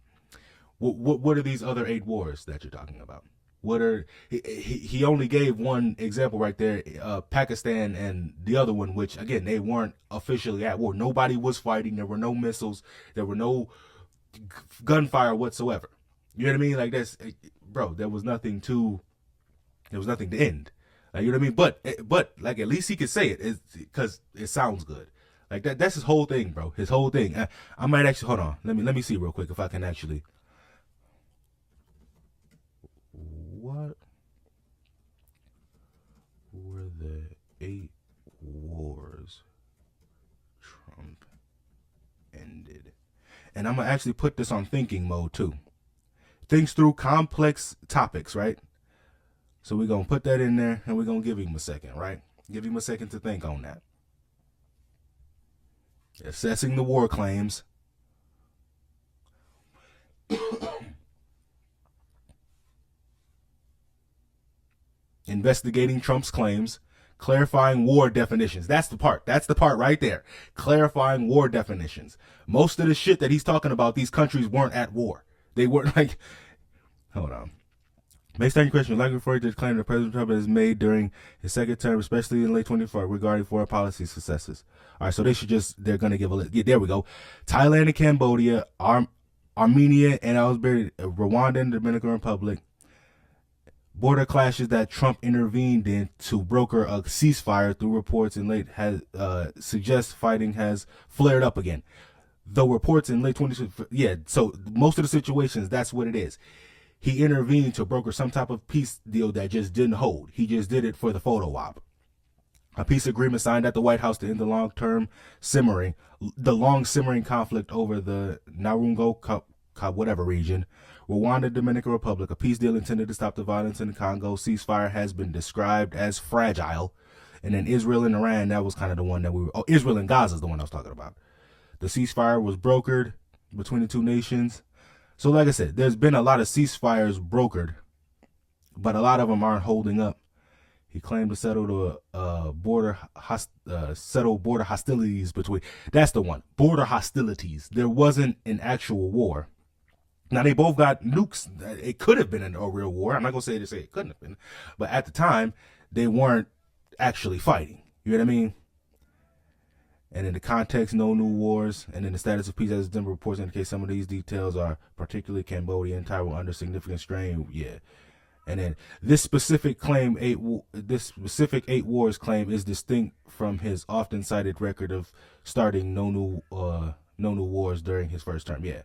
What are these other 8 wars that you're talking about? What are he only gave one example right there, Pakistan, and the other one, which again they weren't officially at war. Nobody was fighting. There were no missiles. There were no gunfire whatsoever. You know what I mean? Like that's, bro. There was nothing to end. Like, you know what I mean? But like at least he could say it because it sounds good. Like that's his whole thing, bro. His whole thing. I might actually hold on. Let me see real quick if I can actually. What were the 8 wars Trump ended? And I'm gonna actually put this on thinking mode too. Thinks through complex topics, right? So we're gonna put that in there, and we're gonna give him a second, right? Give him a second to think on that. Assessing the war claims. Investigating Trump's claims, clarifying war definitions. That's the part. That's the part right there. Clarifying war definitions. Most of the shit that he's talking about, these countries weren't at war. They weren't like, hold on. Based on your question, like referring to the claim that President Trump has made during his second term, especially in late 24, regarding foreign policy successes. All right, so they're going to give a list. Yeah, there we go. Thailand and Cambodia, Armenia and Rwanda and Dominican Republic. Border clashes that Trump intervened in to broker a ceasefire through reports in late has suggest fighting has flared up again. Though reports in late 20, so most of the situations, that's what it is. He intervened to broker some type of peace deal that just didn't hold. He just did it for the photo op. A peace agreement signed at the White House to end the long simmering conflict over the Narungo whatever region. Rwanda, Dominican Republic, a peace deal intended to stop the violence in the Congo. Ceasefire has been described as fragile. And then Israel and Iran, that was kind of the one that Israel and Gaza is the one I was talking about. The ceasefire was brokered between the two nations. So like I said, there's been a lot of ceasefires brokered, but a lot of them aren't holding up. He claimed to settle border hostilities between. That's the one. Border hostilities. There wasn't an actual war. Now, they both got nukes. It could have been a real war. I'm not going to say it couldn't have been. But at the time, they weren't actually fighting. You know what I mean? And in the context, no new wars. And in the status of peace, as Denver reports indicate, some of these details are particularly Cambodia and Taiwan under significant strain. Yeah. And then this specific eight wars claim is distinct from his often cited record of starting no new wars during his first term. Yeah.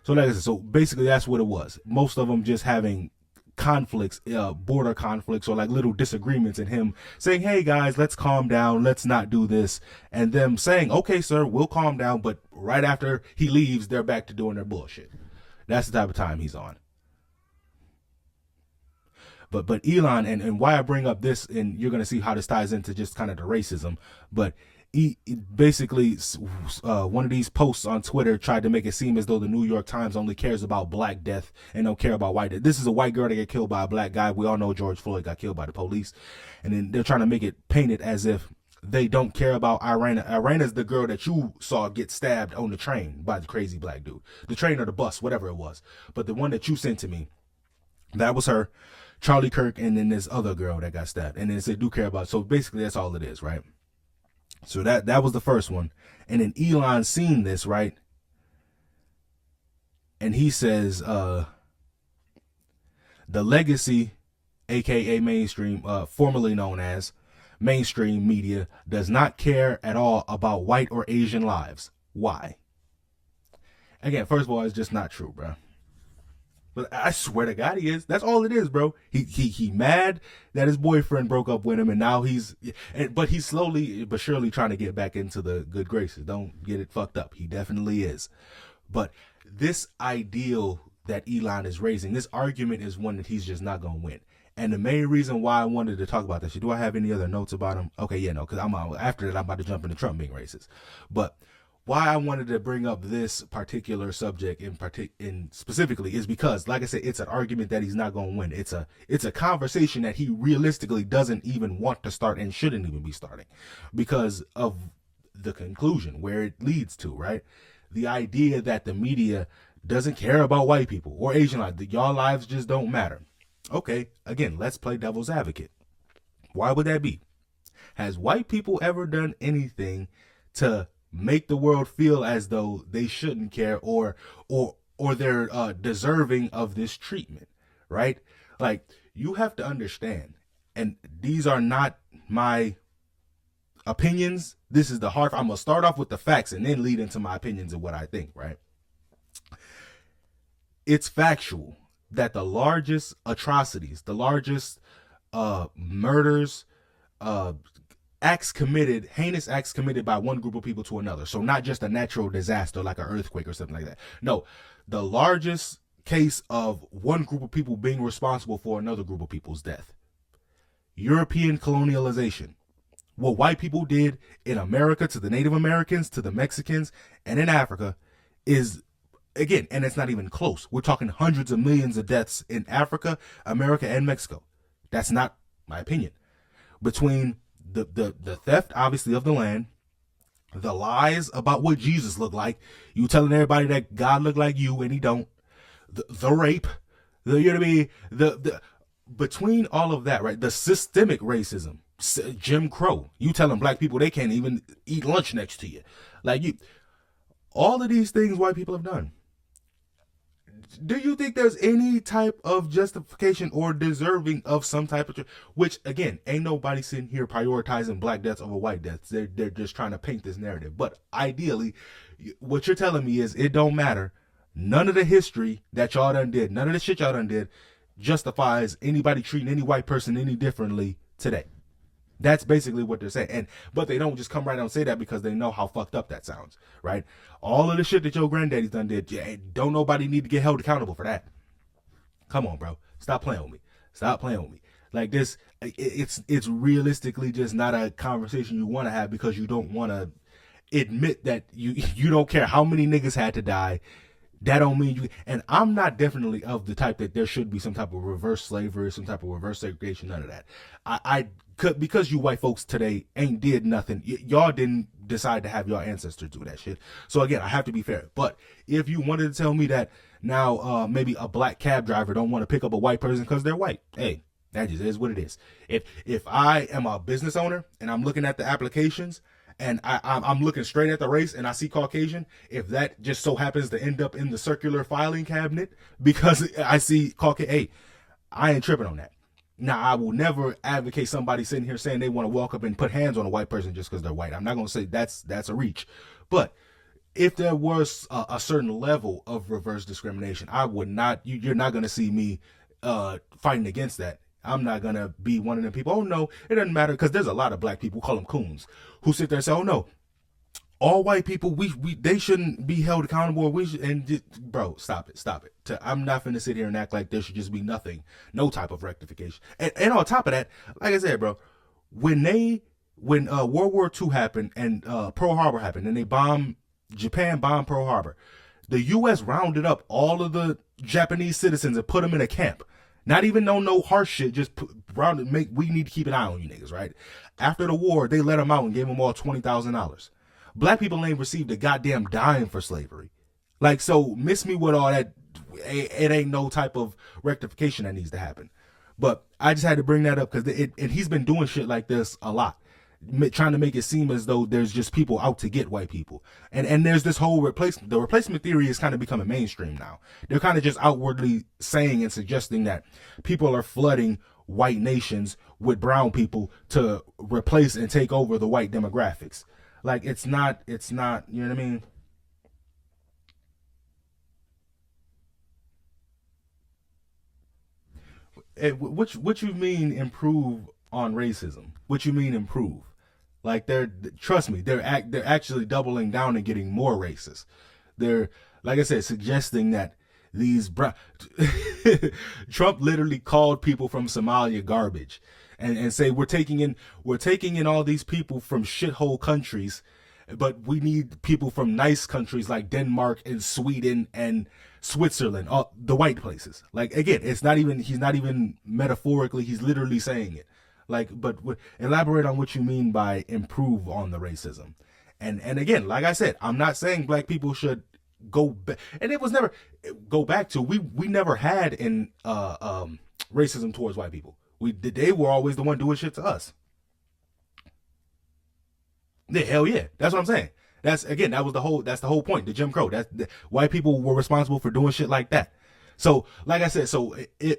So like I said, so basically that's what it was. Most of them just having conflicts, border conflicts, or like little disagreements, and him saying, hey guys, let's calm down, let's not do this, and them saying, okay sir, we'll calm down, but right after he leaves, they're back to doing their bullshit. That's the type of time he's on. But Elon, and why I bring up this, and you're going to see how this ties into just kind of the racism, but he basically, one of these posts on Twitter tried to make it seem as though the New York Times only cares about black death and don't care about white death. This is a white girl that got killed by a black guy. We all know George Floyd got killed by the police. And then they're trying to make it painted as if they don't care about Irina. Irina's the girl that you saw get stabbed on the train by the crazy black dude. The train or the bus, whatever it was. But the one that you sent to me, that was her, Charlie Kirk, and then this other girl that got stabbed. And then they do care about. So basically that's all it is, right? So that was the first one. And then Elon seen this, right? And he says, the legacy, aka mainstream, formerly known as mainstream media, does not care at all about white or Asian lives. Why? Again, first of all, it's just not true, bro. But I swear to God, he is. That's all it is, bro. He mad that his boyfriend broke up with him, and now but he's slowly but surely trying to get back into the good graces. Don't get it fucked up. He definitely is. But this ideal that Elon is raising, this argument is one that he's just not gonna win. And the main reason why I wanted to talk about this, do I have any other notes about him? Okay, yeah, no, because after that I'm about to jump into Trump being racist. But why I wanted to bring up this particular subject in specifically is because, like I said, it's an argument that he's not going to win. It's a conversation that he realistically doesn't even want to start and shouldn't even be starting because of the conclusion where it leads to, right? The idea that the media doesn't care about white people or Asian lives, that y'all lives just don't matter. Okay, again, let's play devil's advocate. Why would that be? Has white people ever done anything to make the world feel as though they shouldn't care or they're deserving of this treatment, right? Like, you have to understand, and these are not my opinions. This is the hard. I'm gonna start off with the facts and then lead into my opinions of what I think, right? It's factual that the largest atrocities, the largest murders, heinous acts committed by one group of people to another. So not just a natural disaster like an earthquake or something like that. No, the largest case of one group of people being responsible for another group of people's death. European colonialization. What white people did in America to the Native Americans, to the Mexicans, and in Africa is, again, and it's not even close. We're talking hundreds of millions of deaths in Africa, America, and Mexico. That's not my opinion. Between the theft, obviously, of the land, the lies about what Jesus looked like, you telling everybody that God looked like you and he don't, the rape, you know what I mean? Between all of that, right? The systemic racism, Jim Crow, you telling black people they can't even eat lunch next to you. Like, all of these things white people have done. Do you think there's any type of justification or deserving of some type of, which again, ain't nobody sitting here prioritizing black deaths over white deaths. They're just trying to paint this narrative. But ideally, what you're telling me is it don't matter. None of the history that y'all done did, none of the shit y'all done did justifies anybody treating any white person any differently today. That's basically what they're saying. But they don't just come right out and say that because they know how fucked up that sounds, right? All of the shit that your granddaddy's done did, don't nobody need to get held accountable for that. Come on, bro. Stop playing with me. Stop playing with me. Like this, it's realistically just not a conversation you want to have because you don't want to admit that you don't care how many niggas had to die. That don't mean you, and I'm not definitely of the type that there should be some type of reverse slavery, some type of reverse segregation, none of that. I could, because you white folks today ain't did nothing. Y'all didn't decide to have your ancestors do that shit. So again, I have to be fair. But if you wanted to tell me that now maybe a black cab driver don't want to pick up a white person because they're white, hey, that just is what it is. If I am a business owner and I'm looking at the applications and I'm looking straight at the race and I see Caucasian, if that just so happens to end up in the circular filing cabinet because I see Caucasian, hey, I ain't tripping on that. Now, I will never advocate somebody sitting here saying they want to walk up and put hands on a white person just because they're white. I'm not going to say that's a reach. But if there was a certain level of reverse discrimination, I would not, you're not going to see me fighting against that. I'm not going to be one of them people, oh no, it doesn't matter, because there's a lot of black people, call them coons, who sit there and say, oh no, all white people, they shouldn't be held accountable. Bro, stop it. I'm not finna sit here and act like there should just be nothing, no type of rectification. And on top of that, like I said, bro, when World War II happened and Pearl Harbor happened, and Japan bombed Pearl Harbor, the U.S. rounded up all of the Japanese citizens and put them in a camp. Not even on no harsh shit, just we need to keep an eye on you niggas, right? After the war, they let them out and gave them all $20,000. Black people ain't received a goddamn dime for slavery. Like, so miss me with all that. It ain't no type of rectification that needs to happen. But I just had to bring that up because and he's been doing shit like this a lot, trying to make it seem as though there's just people out to get white people. And there's this whole the replacement theory is kind of becoming mainstream now. They're kind of just outwardly saying and suggesting that people are flooding white nations with brown people to replace and take over the white demographics. Like, it's not, you know what I mean? What you mean improve on racism? What you mean improve? Like, trust me, they're actually doubling down and getting more racist. They're, like I said, suggesting that these Trump literally called people from Somalia garbage. And say we're taking in all these people from shithole countries, but we need people from nice countries like Denmark and Sweden and Switzerland, all the white places. Like, again, he's not even metaphorically, he's literally saying it. Like, but elaborate on what you mean by improve on the racism. And again, like I said, I'm not saying black people should go back, and it was never go back to, we never had in racism towards white people. They were always the one doing shit to us. Yeah, hell yeah. That's what I'm saying. That's the whole point. The Jim Crow. White people were responsible for doing shit like that. So, like I said,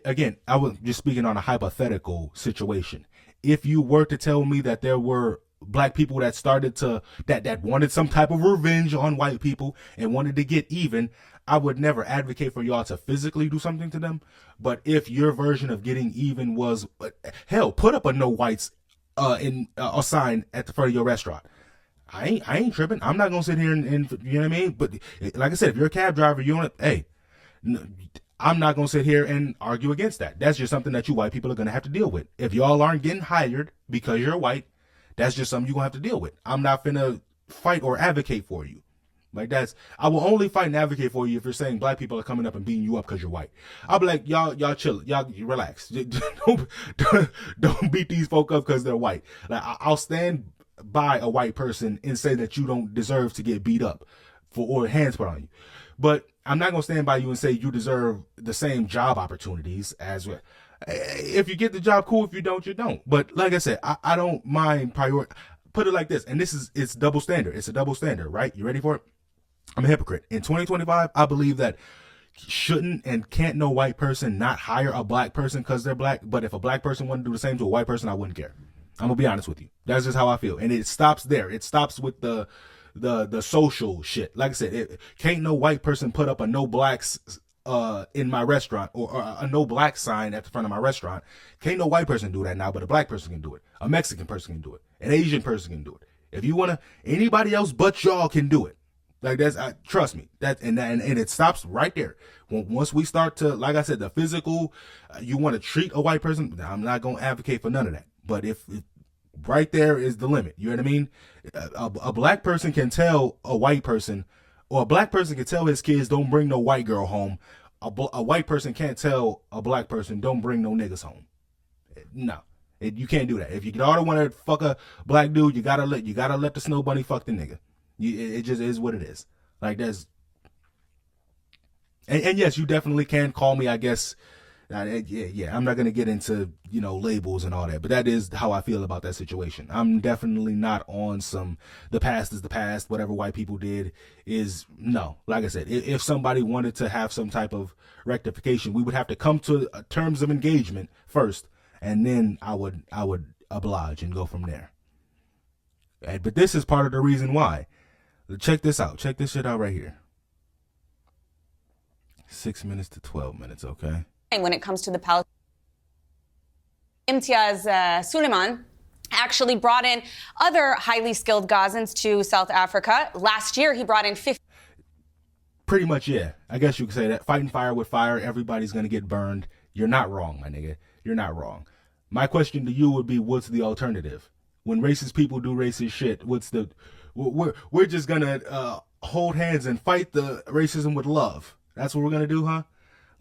again, I was just speaking on a hypothetical situation. If you were to tell me that there were black people that started that wanted some type of revenge on white people and wanted to get even, I would never advocate for y'all to physically do something to them. But if your version of getting even was, hell, put up a no whites in a sign at the front of your restaurant. I ain't tripping. I'm not gonna sit here and you know what I mean. But like I said, if you're a cab driver, I'm not gonna sit here and argue against that. That's just something that you white people are gonna have to deal with. If y'all aren't getting hired because you're white, that's just something you're gonna have to deal with. I'm not finna fight or advocate for you. Like, I will only fight and advocate for you if you're saying black people are coming up and beating you up because you're white. I'll be like, y'all chill, y'all relax. Don't beat these folk up because they're white. Like, I'll stand by a white person and say that you don't deserve to get beat up or hands put on you. But I'm not gonna stand by you and say you deserve the same job opportunities as well. If you get the job, cool. If you don't, you don't. But like I said, I don't mind put it like this, and it's double standard. It's a double standard, right? You ready for it? I'm a hypocrite. In 2025, I believe that shouldn't and can't no white person not hire a black person because they're black. But if a black person wanted to do the same to a white person, I wouldn't care. I'm gonna be honest with you. That's just how I feel. And it stops there. It stops with the social shit. Like I said, can't no white person put up a no blacks in my restaurant or a no black sign at the front of my restaurant. Can't no white person do that now, but a black person can do it. A Mexican person can do it. An Asian person can do it. If you wanna, anybody else but y'all can do it. Like, that's, trust me, and it stops right there. Once we start to, like I said, the physical, you want to treat a white person, I'm not going to advocate for none of that. But if right there is the limit, you know what I mean? A black person can tell a white person, or a black person can tell his kids, don't bring no white girl home. A white person can't tell a black person, don't bring no niggas home. No. You can't do that. If your daughter want to fuck a black dude, you gotta let the snow bunny fuck the nigga. It just is what it is. Like there's, and yes, you definitely can call me, I guess. Yeah, I'm not gonna get into labels and all that, but that is how I feel about that situation. I'm definitely not on some the past is the past. Whatever white people did is no. Like I said, if somebody wanted to have some type of rectification, we would have to come to terms of engagement first, and then I would oblige and go from there. But this is part of the reason why. Check this out. Check this shit out right here. 6 minutes to 12 minutes. Okay. When it comes to the Palestinians, Imtiaz Suleiman actually brought in other highly skilled Gazans to South Africa. Last year, he brought in 50. Pretty much, yeah. I guess you could say that. Fighting fire with fire, everybody's going to get burned. You're not wrong, my nigga. You're not wrong. My question to you would be, what's the alternative? When racist people do racist shit, we're just going to hold hands and fight the racism with love. That's what we're going to do, huh?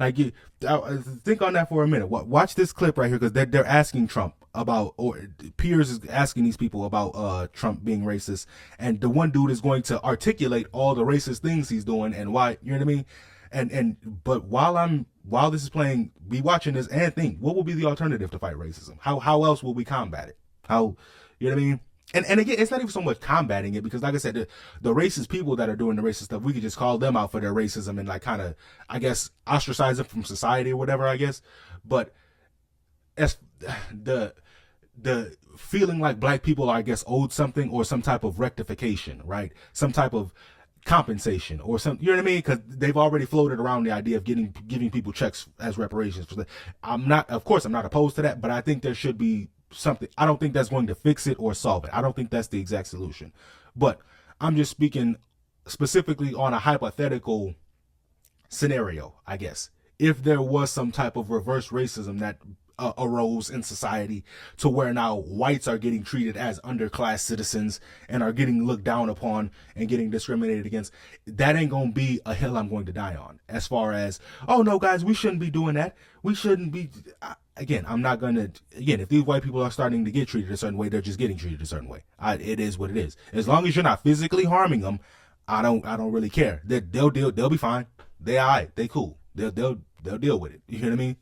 Like, think on that for a minute. Watch this clip right here, because they're asking Trump about, or Piers is asking these people about Trump being racist, and the one dude is going to articulate all the racist things he's doing and why. You know what I mean? But while this is playing, be watching this and think, what will be the alternative to fight racism? How else will we combat it? How, you know what I mean? And again, it's not even so much combating it, because like I said, the racist people that are doing the racist stuff, we could just call them out for their racism and like kind of, I guess, ostracize them from society or whatever, I guess. But as the feeling like black people are, I guess, owed something or some type of rectification, right? Some type of compensation or some, you know what I mean? Because they've already floated around the idea of giving people checks as reparations. I'm not opposed to that, but I think there should be something. I don't think that's going to fix it or solve it. I don't think that's the exact solution. But I'm just speaking specifically on a hypothetical scenario, I guess. If there was some type of reverse racism that arose in society to where now whites are getting treated as underclass citizens and are getting looked down upon and getting discriminated against, that ain't gonna be a hill I'm going to die on. As far as, oh no guys, we shouldn't be doing that. We shouldn't be. Again, I'm not gonna. Again, if these white people are starting to get treated a certain way, they're just getting treated a certain way. It is what it is. As long as you're not physically harming them, I don't really care. They'll be fine. They alright. They cool. They'll deal with it. You hear what I mean?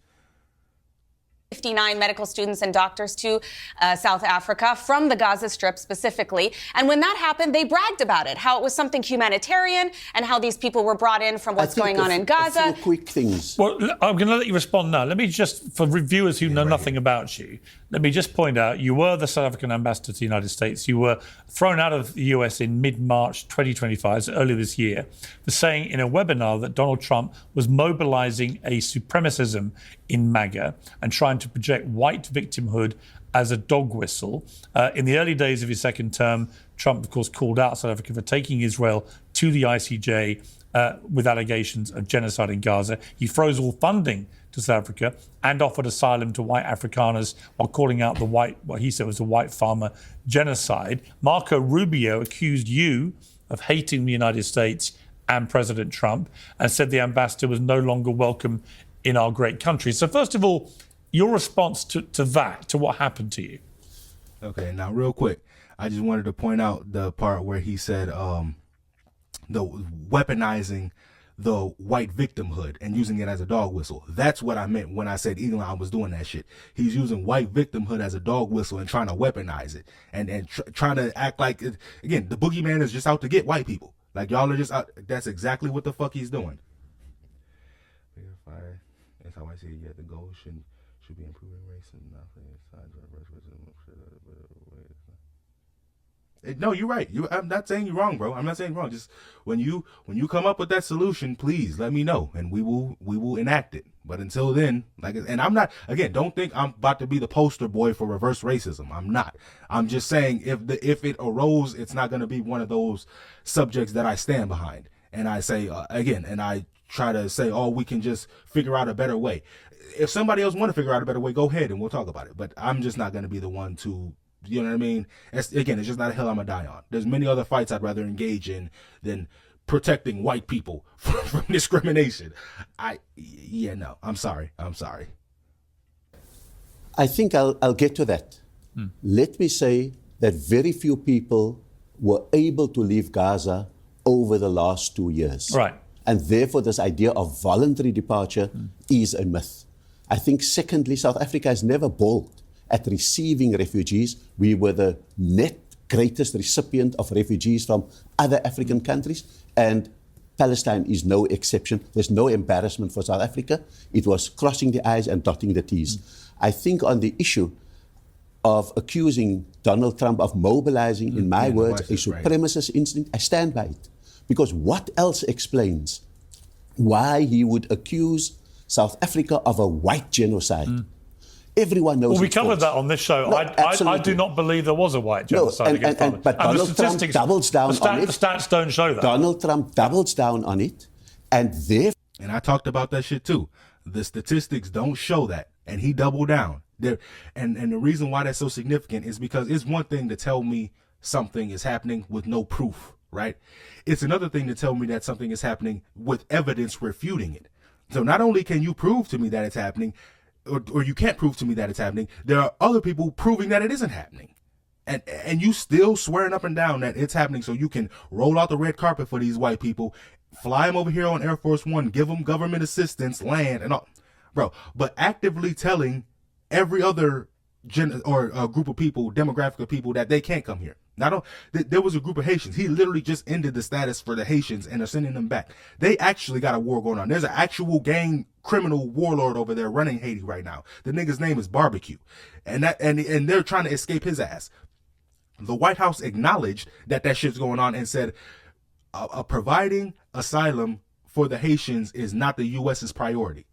59 medical students and doctors to South Africa from the Gaza Strip specifically. And when that happened, they bragged about it, how it was something humanitarian and how these people were brought in from what's going on in Gaza. A few quick things. Well, I'm going to let you respond now. Let me just, for viewers who know nothing about you, let me just point out, you were the South African ambassador to the United States. You were thrown out of the US in mid-March 2025, so earlier this year, for saying in a webinar that Donald Trump was mobilizing a supremacism in MAGA and trying to project white victimhood as a dog whistle. In the early days of his second term, Trump, of course, called out South Africa for taking Israel to the ICJ with allegations of genocide in Gaza. He froze all funding to South Africa and offered asylum to white Afrikaners while calling out what he said was the white farmer genocide. Marco Rubio accused you of hating the United States and President Trump and said the ambassador was no longer welcome in our great country. So first of all, your response to that, to what happened to you. Okay, now real quick, I just wanted to point out the part where he said the weaponizing the white victimhood and using it as a dog whistle. That's what I meant when I said Elon was doing that shit. He's using white victimhood as a dog whistle and trying to weaponize it and trying to act like, again, the boogeyman is just out to get white people. Like, y'all are just out. That's exactly what the fuck he's doing. That's how I see it. Yeah, the goal should be improving racism, not for sides of racism. No, you're right. I'm not saying you're wrong, bro. I'm not saying you're wrong. Just when you come up with that solution, please let me know, and we will enact it. But until then, and I'm not. Again, don't think I'm about to be the poster boy for reverse racism. I'm not. I'm just saying if it arose, it's not going to be one of those subjects that I stand behind. And I say again, and I try to say, oh, we can just figure out a better way. If somebody else want to figure out a better way, go ahead and we'll talk about it. But I'm just not going to be the one to, you know what I mean? It's just not a hill I'm going to die on. There's many other fights I'd rather engage in than protecting white people from discrimination. I'm sorry. I think I'll get to that. Let me say that very few people were able to leave Gaza over the last 2 years. Right. And therefore, this idea of voluntary departure is a myth. I think, secondly, South Africa has never balked at receiving refugees. We were the net greatest recipient of refugees from other African countries, and Palestine is no exception. There's no embarrassment for South Africa. It was crossing the I's and dotting the T's. I think on the issue of accusing Donald Trump of mobilizing, in my words, a supremacist instinct, I stand by it. Because what else explains why he would accuse South Africa of a white genocide? Everyone knows. Well, we it's covered false. that on this show. No, I do not believe there was a white genocide against others. But And the Donald Trump statistics- doubles down on it. The stats don't show that. Donald Trump doubles down on it, and therefore. And I talked about that shit too. The statistics don't show that, and he doubled down. There, and the reason why that's so significant is because it's one thing to tell me something is happening with no proof, right? It's another thing to tell me that something is happening with evidence refuting it. So not only can you prove to me that it's happening, or you can't prove to me that it's happening, there are other people proving that it isn't happening. And you still swearing up and down that it's happening so you can roll out the red carpet for these white people, fly them over here on Air Force One, give them government assistance, land, and all. Bro, but actively telling every other group of people, demographic of people, that they can't come here. There was a group of Haitians. He literally just ended the status for the Haitians and are sending them back. They actually got a war going on. There's an actual gang criminal warlord over there running Haiti right now. The nigga's name is Barbecue, and they're trying to escape his ass. The White House acknowledged that shit's going on and said providing asylum for the Haitians is not the U.S.'s priority.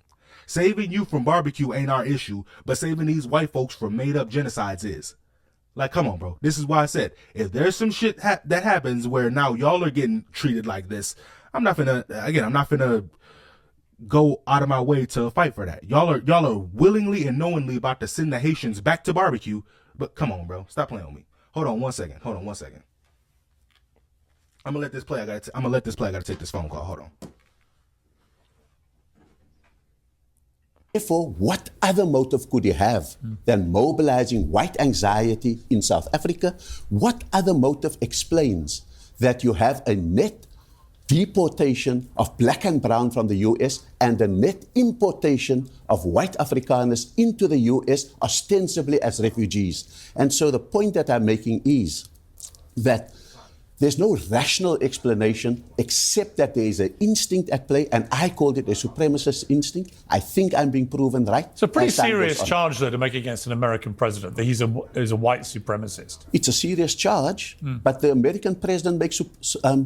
Saving you from Barbecue ain't our issue, but saving these white folks from made-up genocides is. Like, come on, bro. This is why I said, if there's some shit that happens where now y'all are getting treated like this, I'm not finna go out of my way to fight for that. Y'all are willingly and knowingly about to send the Haitians back to Barbecue, but come on, bro. Stop playing with me. Hold on one second. I'm gonna let this play. I gotta take this phone call. Hold on. Therefore, what other motive could you have than mobilizing white anxiety in South Africa? What other motive explains that you have a net deportation of black and brown from the US and a net importation of white Afrikaners into the US, ostensibly as refugees? And so the point that I'm making is that there's no rational explanation except that there is an instinct at play, and I called it a supremacist instinct. I think I'm being proven right. It's a pretty serious charge, though, to make against an American president, that he's a white supremacist. It's a serious charge, but the American president makes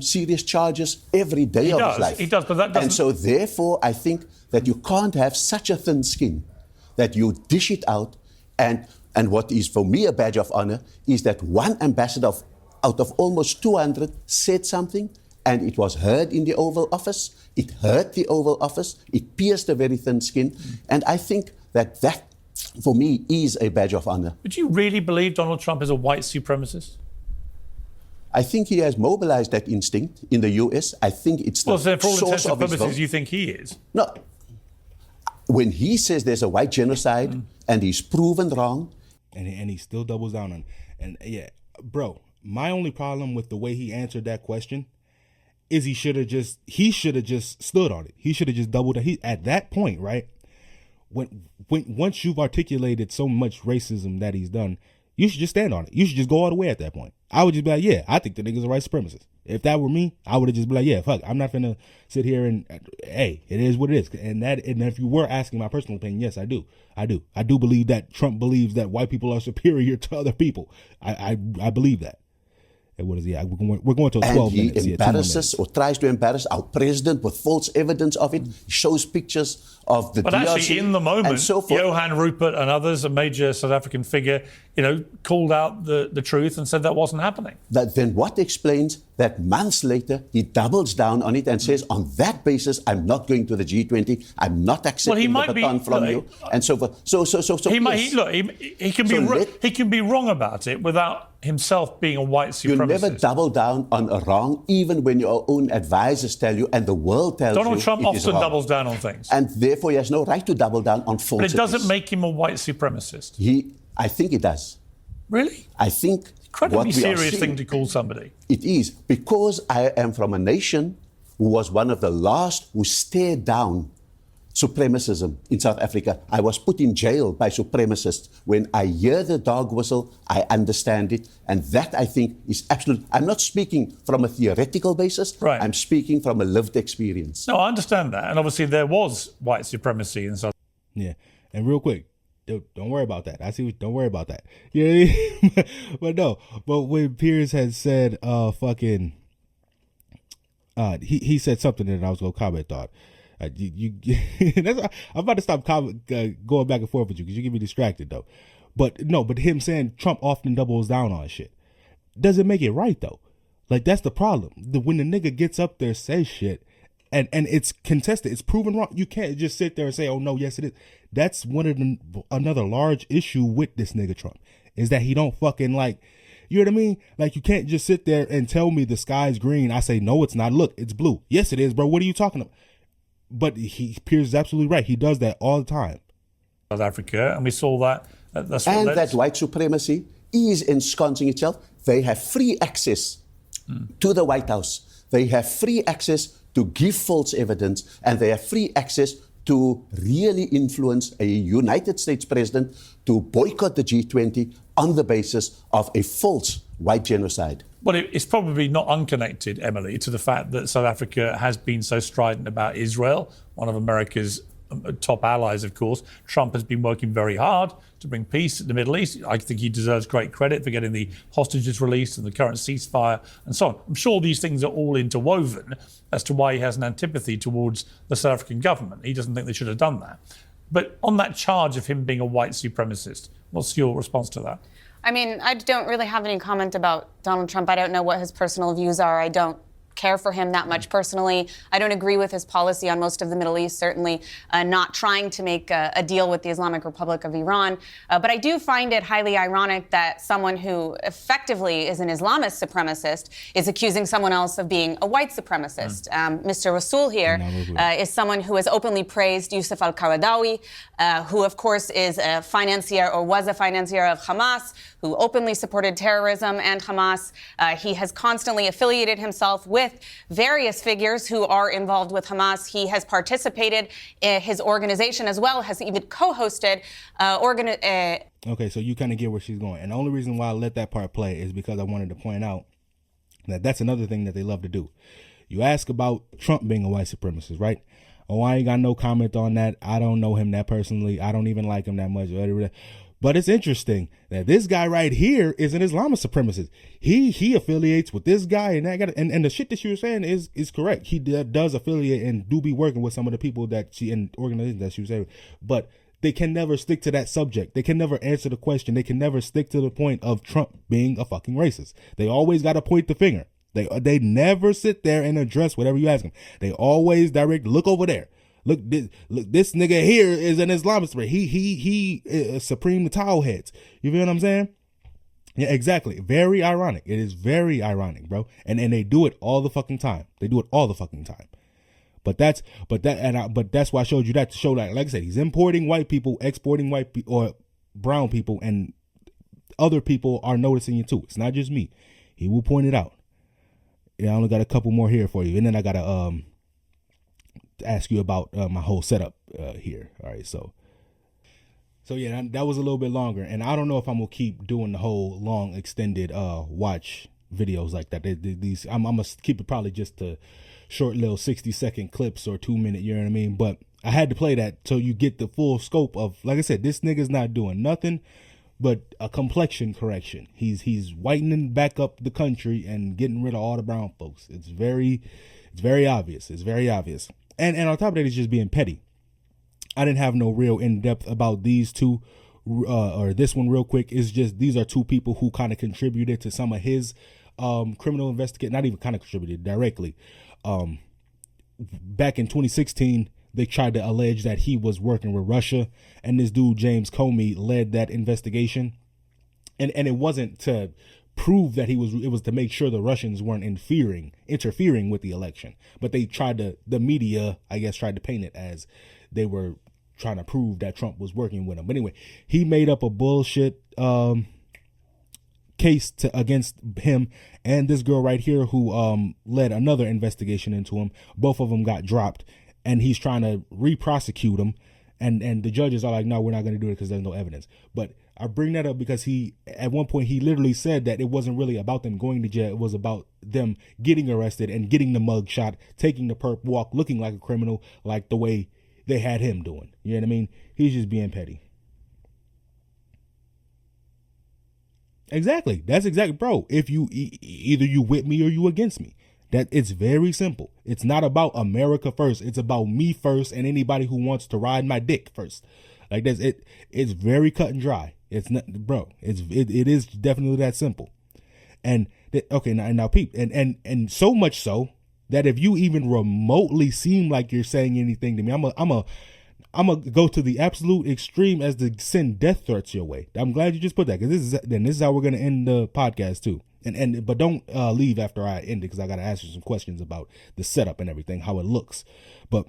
serious charges every day of his life. He does, but that doesn't... And so, therefore, I think that you can't have such a thin skin that you dish it out, and what is, for me, a badge of honor is that one ambassador out of almost 200 said something, and it was heard in the Oval Office. It hurt the Oval Office. It pierced a very thin skin. And I think that, for me, is a badge of honor. Would you really believe Donald Trump is a white supremacist? I think he has mobilized that instinct in the US. I think it's the so for all source intents and of his vote. purposes, you think he is? No. When he says there's a white genocide and he's proven wrong. And he still doubles down on. And yeah, bro. My only problem with the way he answered that question is he should have just stood on it. He should have just doubled it. At that point, right? Once you've articulated so much racism that he's done, you should just stand on it. You should just go all the way at that point. I would just be like, yeah, I think the nigga's a white supremacist. If that were me, I would have just be like, yeah, fuck, I'm not finna sit here and, hey, it is what it is. And if you were asking my personal opinion, yes, I do. I do believe that Trump believes that white people are superior to other people. I believe that. What is he? We're going to 12 minutes. And he embarrasses or tries to embarrass our president with false evidence of it. He shows pictures of the But DRC actually, in the moment, and so forth. Johan Rupert and others, a major South African figure, called out the truth and said that wasn't happening. Then what explains that months later he doubles down on it and says, on that basis, I'm not going to the G20, I'm not accepting the baton from you, and so forth. So he can be wrong about it without himself being a white supremacist. You never double down on a wrong, even when your own advisors tell you and the world tells you Donald Trump it is often wrong. doubles down on things. And therefore he has no right to double down on falsities. But it doesn't make him a white supremacist. I think it does. Really? I think Incredibly serious thing to call somebody. It is, because I am from a nation who was one of the last who stared down supremacism in South Africa. I was put in jail by supremacists. When I hear the dog whistle, I understand it. And that, I think, is absolute. I'm not speaking from a theoretical basis. Right. I'm speaking from a lived experience. No, I understand that. And obviously there was white supremacy in South Africa. Yeah. And real quick, don't worry about that. Don't worry about that. You know what I mean? But no. But when Piers had said, he said something that I was going to comment on. I'm about to stop going back and forth with you because you get me distracted though. But him saying Trump often doubles down on shit doesn't make it right though. Like, that's the problem. When the nigga gets up there, says shit, and it's contested, it's proven wrong. You can't just sit there and say, oh no, yes it is. That's another large issue with this nigga Trump, is that he don't fucking like, you know what I mean? Like, you can't just sit there and tell me the sky's green. I say, no, it's not. Look, it's blue. Yes, it is, bro. What are you talking about? But Piers is absolutely right. He does that all the time. South Africa, and we saw that. That white supremacy is ensconcing itself. They have free access to the White House. They have free access to give false evidence, and they have free access to really influence a United States president to boycott the G20 on the basis of a false white genocide. Well, it's probably not unconnected, Emily, to the fact that South Africa has been so strident about Israel, one of America's top allies, of course. Trump has been working very hard to bring peace in the Middle East. I think he deserves great credit for getting the hostages released and the current ceasefire and so on. I'm sure these things are all interwoven as to why he has an antipathy towards the South African government. He doesn't think they should have done that. But on that charge of him being a white supremacist, what's your response to that? I mean, I don't really have any comment about Donald Trump. I don't know what his personal views are. I don't care for him that much personally. I don't agree with his policy on most of the Middle East, certainly not trying to make a deal with the Islamic Republic of Iran. But I do find it highly ironic that someone who effectively is an Islamist supremacist is accusing someone else of being a white supremacist. Mr. Rasool here is someone who has openly praised Yusuf al-Qaradawi, who of course is a financier or was a financier of Hamas, who openly supported terrorism and Hamas. He has constantly affiliated himself with various figures who are involved with Hamas. He has participated in his organization as well, has even co-hosted Okay, so you kind of get where she's going. And the only reason why I let that part play is because I wanted to point out that that's another thing that they love to do. You ask about Trump being a white supremacist, right? Oh, I ain't got no comment on that. I don't know him that personally. I don't even like him that much. But it's interesting that this guy right here is an Islamic supremacist. He affiliates with this guy and that guy. And the shit that she was saying is correct. He does affiliate and do be working with some of the people that she and organizations that she was saying. But they can never stick to that subject. They can never answer the question. They can never stick to the point of Trump being a fucking racist. They always got to point the finger. They never sit there and address whatever you ask them. They always direct, look over there. Look, this nigga here is an Islamist. He is supreme the towel heads. You feel what I'm saying? Yeah, exactly. Very ironic. It is very ironic, bro. And they do it all the fucking time. They do it all the fucking time. But that's why I showed you that, to show that, like I said, he's importing white people, exporting white people or brown people, and other people are noticing it too. It's not just me. He will point it out. Yeah, I only got a couple more here for you, and then I gotta ask you about my whole setup here. All right, so yeah, that was a little bit longer, and I don't know if I'm gonna keep doing the whole long extended watch videos like that. These I'm gonna keep it probably just to short little 60-second clips or 2 minute, you know what I mean? But I had to play that so you get the full scope of, like I said, this nigga's not doing nothing but a complexion correction. He's whitening back up the country and getting rid of all the brown folks. It's very obvious. It's very obvious. And on top of that, he's just being petty. I didn't have no real in-depth about these two or this one real quick, is just these are two people who kind of contributed to some of his criminal investigation, not even kind of contributed directly. Back in 2016, they tried to allege that he was working with Russia, and this dude James Comey led that investigation. And it wasn't to prove that it was to make sure the Russians weren't interfering with the election. But they the media, I guess, tried to paint it as they were trying to prove that Trump was working with him. But anyway, he made up a bullshit case against him and this girl right here who led another investigation into him. Both of them got dropped, and he's trying to re-prosecute him. And the judges are like, no, we're not going to do it because there's no evidence. But I bring that up because at one point he literally said that it wasn't really about them going to jail. It was about them getting arrested and getting the mug shot, taking the perp walk, looking like a criminal, like the way they had him doing. You know what I mean? He's just being petty. Exactly. That's exactly, bro. If you either you with me or you against me. That it's very simple. It's not about America first. It's about me first and anybody who wants to ride my dick first. Like that's it. It's very cut and dry. It's not, bro. It is definitely that simple. And okay, now Pete, and so much so that if you even remotely seem like you're saying anything to me, I'm a go to the absolute extreme as to send death threats your way. I'm glad you just put that, because this is how we're gonna end the podcast too. But don't leave after I end it, because I gotta ask you some questions about the setup and everything, how it looks. But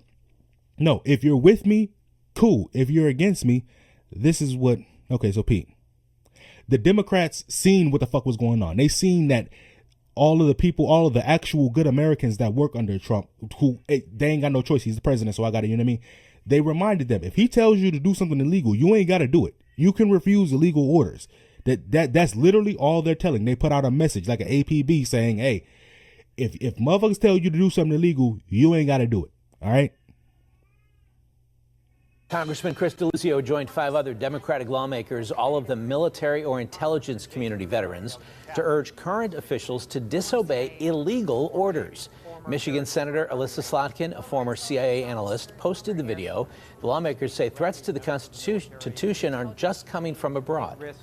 no, if you're with me, cool. If you're against me, this is what. Okay, so Pete, the Democrats seen what the fuck was going on. They seen that all of the actual good Americans that work under Trump, who they ain't got no choice. He's the president, so I gotta, you know what I mean? They reminded them, if he tells you to do something illegal, you ain't got to do it. You can refuse illegal orders. That's literally all they're telling. They put out a message like an APB saying, hey, if motherfuckers tell you to do something illegal, you ain't got to do it. All right. Congressman Chris Deluzio joined 5 other Democratic lawmakers, all of them military or intelligence community veterans, to urge current officials to disobey illegal orders. Michigan Senator Elissa Slotkin, a former CIA analyst, posted the video. The lawmakers say threats to the Constitution aren't just coming from abroad.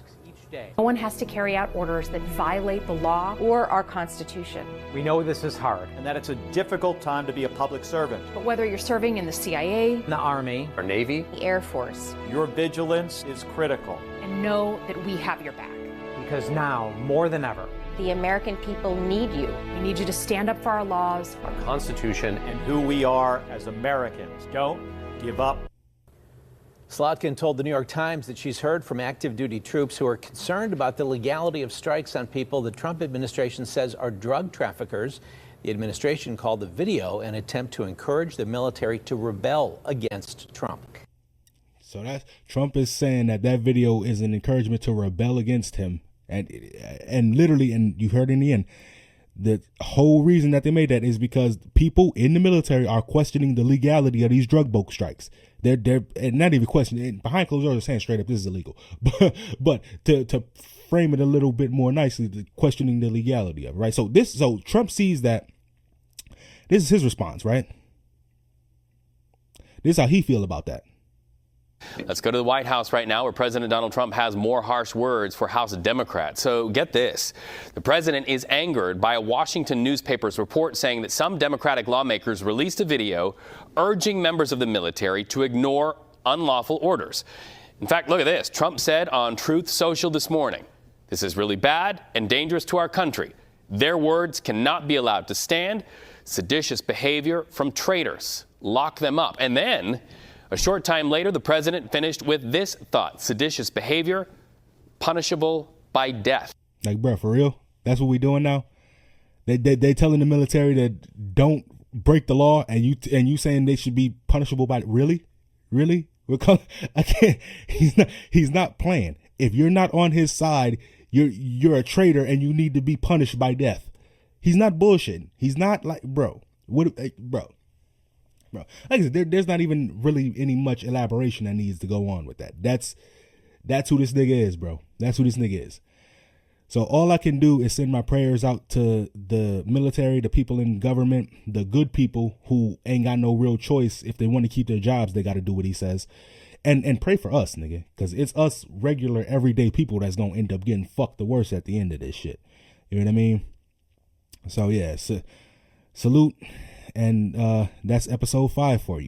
No one has to carry out orders that violate the law or our Constitution. We know this is hard and that it's a difficult time to be a public servant. But whether you're serving in the CIA, the Army, or Navy, the Air Force, your vigilance is critical. And know that we have your back. Because now, more than ever, the American people need you. We need you to stand up for our laws, our Constitution, and who we are as Americans. Don't give up. Slotkin told the New York Times that she's heard from active duty troops who are concerned about the legality of strikes on people the Trump administration says are drug traffickers. The administration called the video an attempt to encourage the military to rebel against Trump. So that's Trump is saying that video is an encouragement to rebel against him. And literally, and you heard in the end, the whole reason that they made that is because people in the military are questioning the legality of these drug boat strikes. They're not even questioning, behind closed doors, saying straight up this is illegal. But to frame it a little bit more nicely, questioning the legality of it, right? So Trump sees that. This is his response, right? This is how he feel about that. Let's go to the White House right now, where President Donald Trump has more harsh words for House Democrats. So get this. The president is angered by a Washington newspaper's report saying that some Democratic lawmakers released a video urging members of the military to ignore unlawful orders. In fact, look at this. Trump said on Truth Social this morning, "This is really bad and dangerous to our country. Their words cannot be allowed to stand. Seditious behavior from traitors. Lock them up." And then a short time later, the president finished with this thought: seditious behavior, punishable by death. Like, bro, for real? That's what we doing now? They telling the military that don't break the law, and you saying they should be punishable by really? I can't. He's not playing. If you're not on his side, you're a traitor, and you need to be punished by death. He's not bullshitting. He's not like, bro. Bro. Like I said, there's not even really any much elaboration that needs to go on with that. That's who this nigga is, bro. That's who this nigga is. So all I can do is send my prayers out to the military, the people in government, the good people who ain't got no real choice. If they want to keep their jobs, they got to do what he says. And pray for us, nigga, because it's us regular, everyday people that's going to end up getting fucked the worst at the end of this shit. You know what I mean? So, yeah, salute. And that's episode 5 for you.